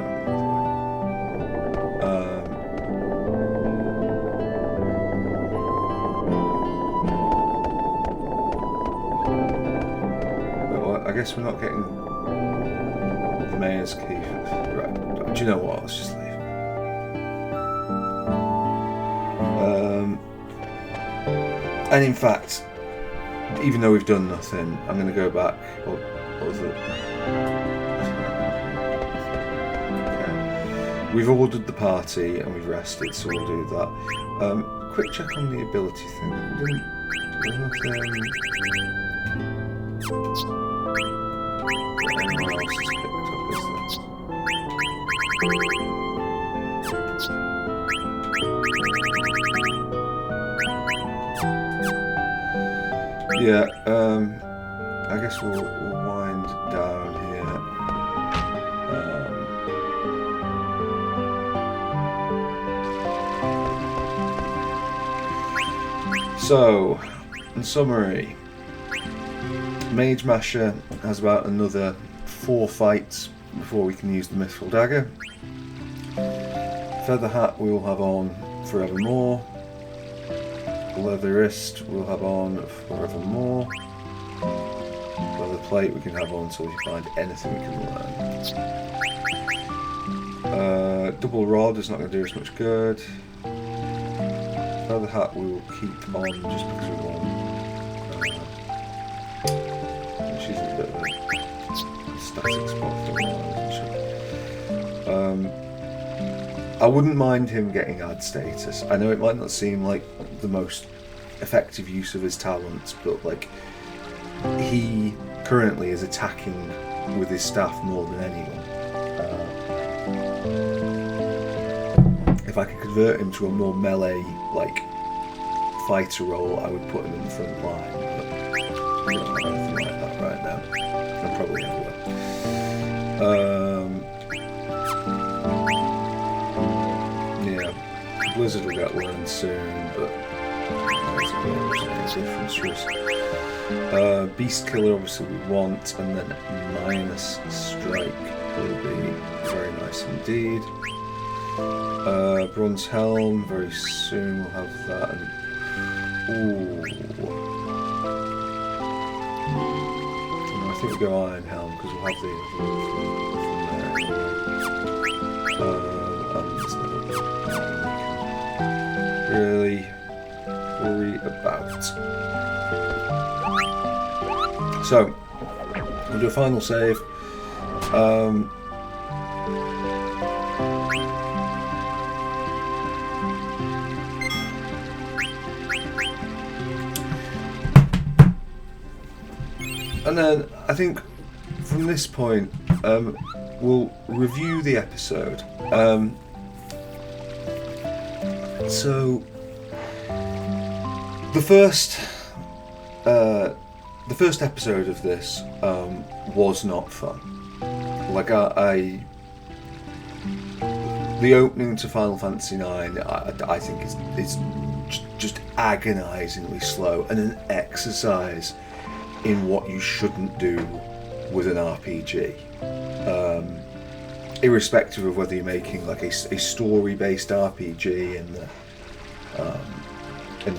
A: I guess we're not getting the mayor's key. Right. Do you know what? Let's just leave. And in fact, even though we've done nothing, I'm going to go back. Okay. We've ordered the party and we've rested, so we'll do that. Quick check on the ability thing. There's nothing. Yeah, I guess we'll wind down here. So, in summary, Mage Masher has about another 4 fights before we can use the Mithril Dagger. Feather Hat we will have on forevermore. Leatherist we'll have on forevermore. Leather Plate we can have on until we find anything we can learn. Double Rod is not going to do us much good. Feather Hat we will keep on just because we want. She's in a bit of a static spot for now, isn't she? I wouldn't mind him getting ad status. I know it might not seem like the most effective use of his talents, but like he currently is attacking with his staff more than anyone. If I could convert him to a more melee like fighter role, I would put him in the front line, but I don't have anything like that right now. I probably never will. Blizzard will get learned soon, but that's a difference for us. Beast Killer obviously we want, and then minus strike will be very nice indeed. Bronze Helm, very soon we'll have that. And, ooh. I think we'll go Iron Helm because we'll have the from there. Really worry about. So, we'll do a final save. And then I think from this point, we'll review the episode. So the first episode of this was not fun. Like the opening to Final Fantasy IX, I think is just agonisingly slow and an exercise in what you shouldn't do with an RPG. Irrespective of whether you're making like a story-based RPG in the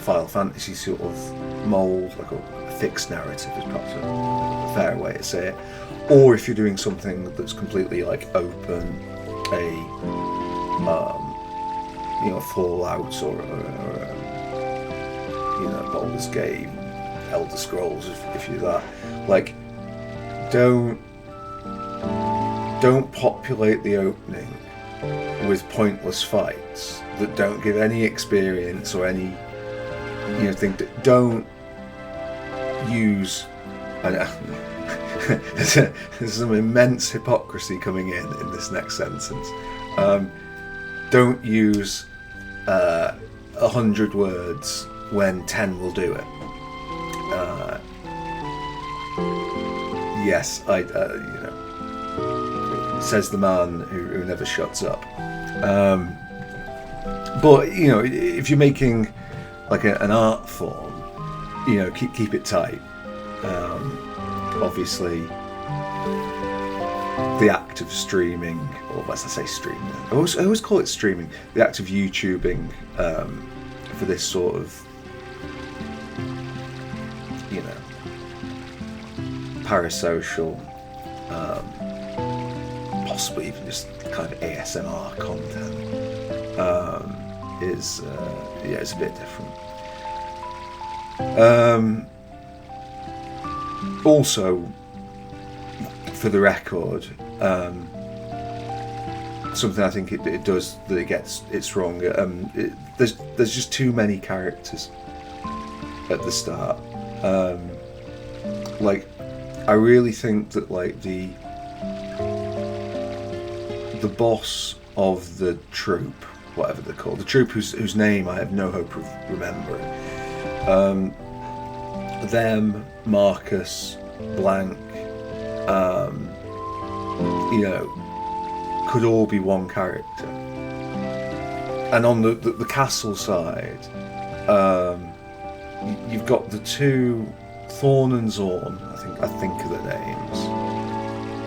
A: Final Fantasy sort of mold, like a fixed narrative is perhaps a fair way to say it, or if you're doing something that's completely like open, a Fallout or Baldur's Gate, Elder Scrolls, if you're that, like, don't populate the opening with pointless fights that don't give any experience or any thing. Don't use. There's some immense hypocrisy coming in this next sentence. Don't use 100 words when 10 will do it. Yes, says the man who never shuts up. But if you're making like an art form, keep it tight. Obviously, the act of streaming, or as I say, streaming. I always call it streaming. The act of YouTubing for this sort of parasocial, possibly even just kind of ASMR content, is it's a bit different. Also, for the record, something I think it does that it gets it's wrong. There's just too many characters at the start. I really think that like the boss of the troop, whatever they're called, the troop whose name I have no hope of remembering, them, Marcus, Blank, could all be one character. And on the castle side, you've got the two, Thorn and Zorn, I think are the names,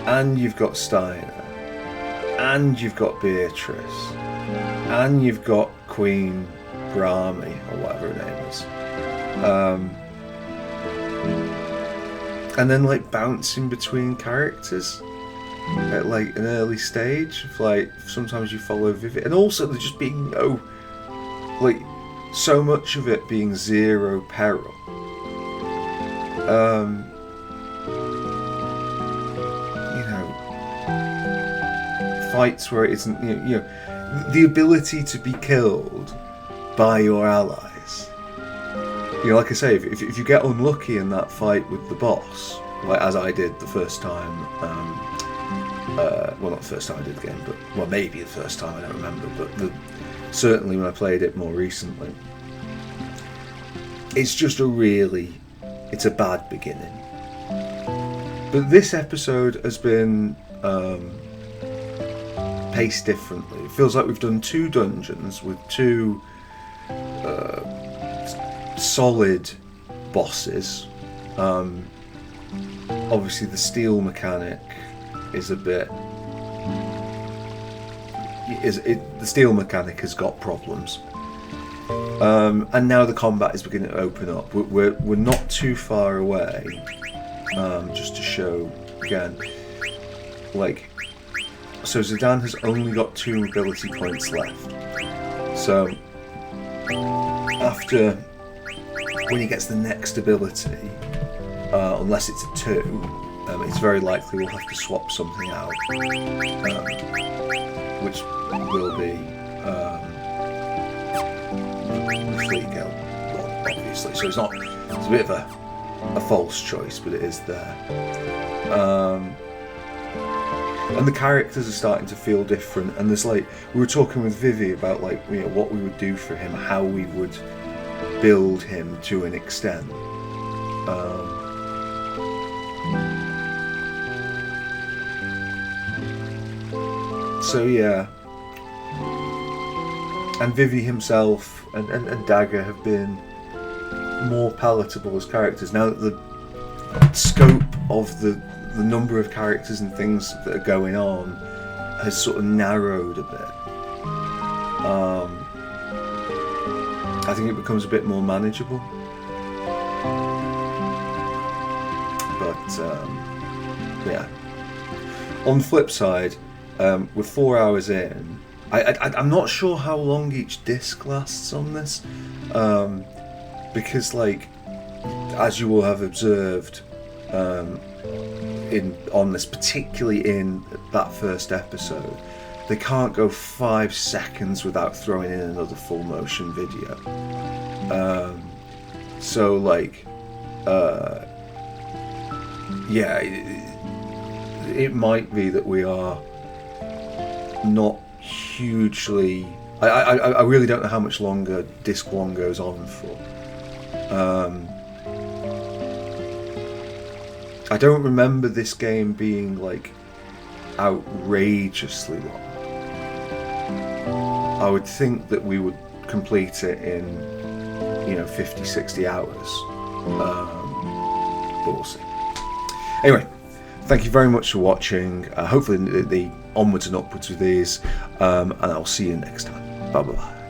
A: and you've got Steiner, and you've got Beatrice, and you've got Queen Brahmi, or whatever her name is, and then like bouncing between characters at like an early stage of like sometimes you follow Vivid, and also there just being so much of it being zero peril. Fights where it isn't, the ability to be killed by your allies. Like I say, if you get unlucky in that fight with the boss, like as I did the first time, well, not the first time I did the game, but maybe the first time, I don't remember, but certainly when I played it more recently, it's just it's a bad beginning. But this episode has been paced differently. It feels like we've done 2 dungeons with 2 solid bosses. Obviously the steel mechanic is a bit, the steel mechanic has got problems. And now the combat is beginning to open up. We're not too far away. Just to show again, like, so Zidane has only got 2 ability points left. So after, when he gets the next ability, unless it's a 2, it's very likely we'll have to swap something out, which will be Fleetgale, well, obviously. So it's a bit of a false choice, but it is there. And the characters are starting to feel different. And there's like, we were talking with Vivi about like, you know, what we would do for him, how we would build him to an extent. So yeah, and Vivi himself and Dagger have been more palatable as characters. Now that the scope of the number of characters and things that are going on has sort of narrowed a bit, I think it becomes a bit more manageable. But yeah, on the flip side, we're 4 hours in. I'm not sure how long each disc lasts on this, because, like, as you will have observed, on this, particularly in that first episode, they can't go 5 seconds without throwing in another full motion video. So, like, yeah, it might be that we are not hugely. I really don't know how much longer disc 1 goes on for. I don't remember this game being like outrageously long. I would think that we would complete it in, 50, 60 hours. But we'll see. Anyway, thank you very much for watching. Hopefully the onwards and upwards with these, and I'll see you next time. Bye bye.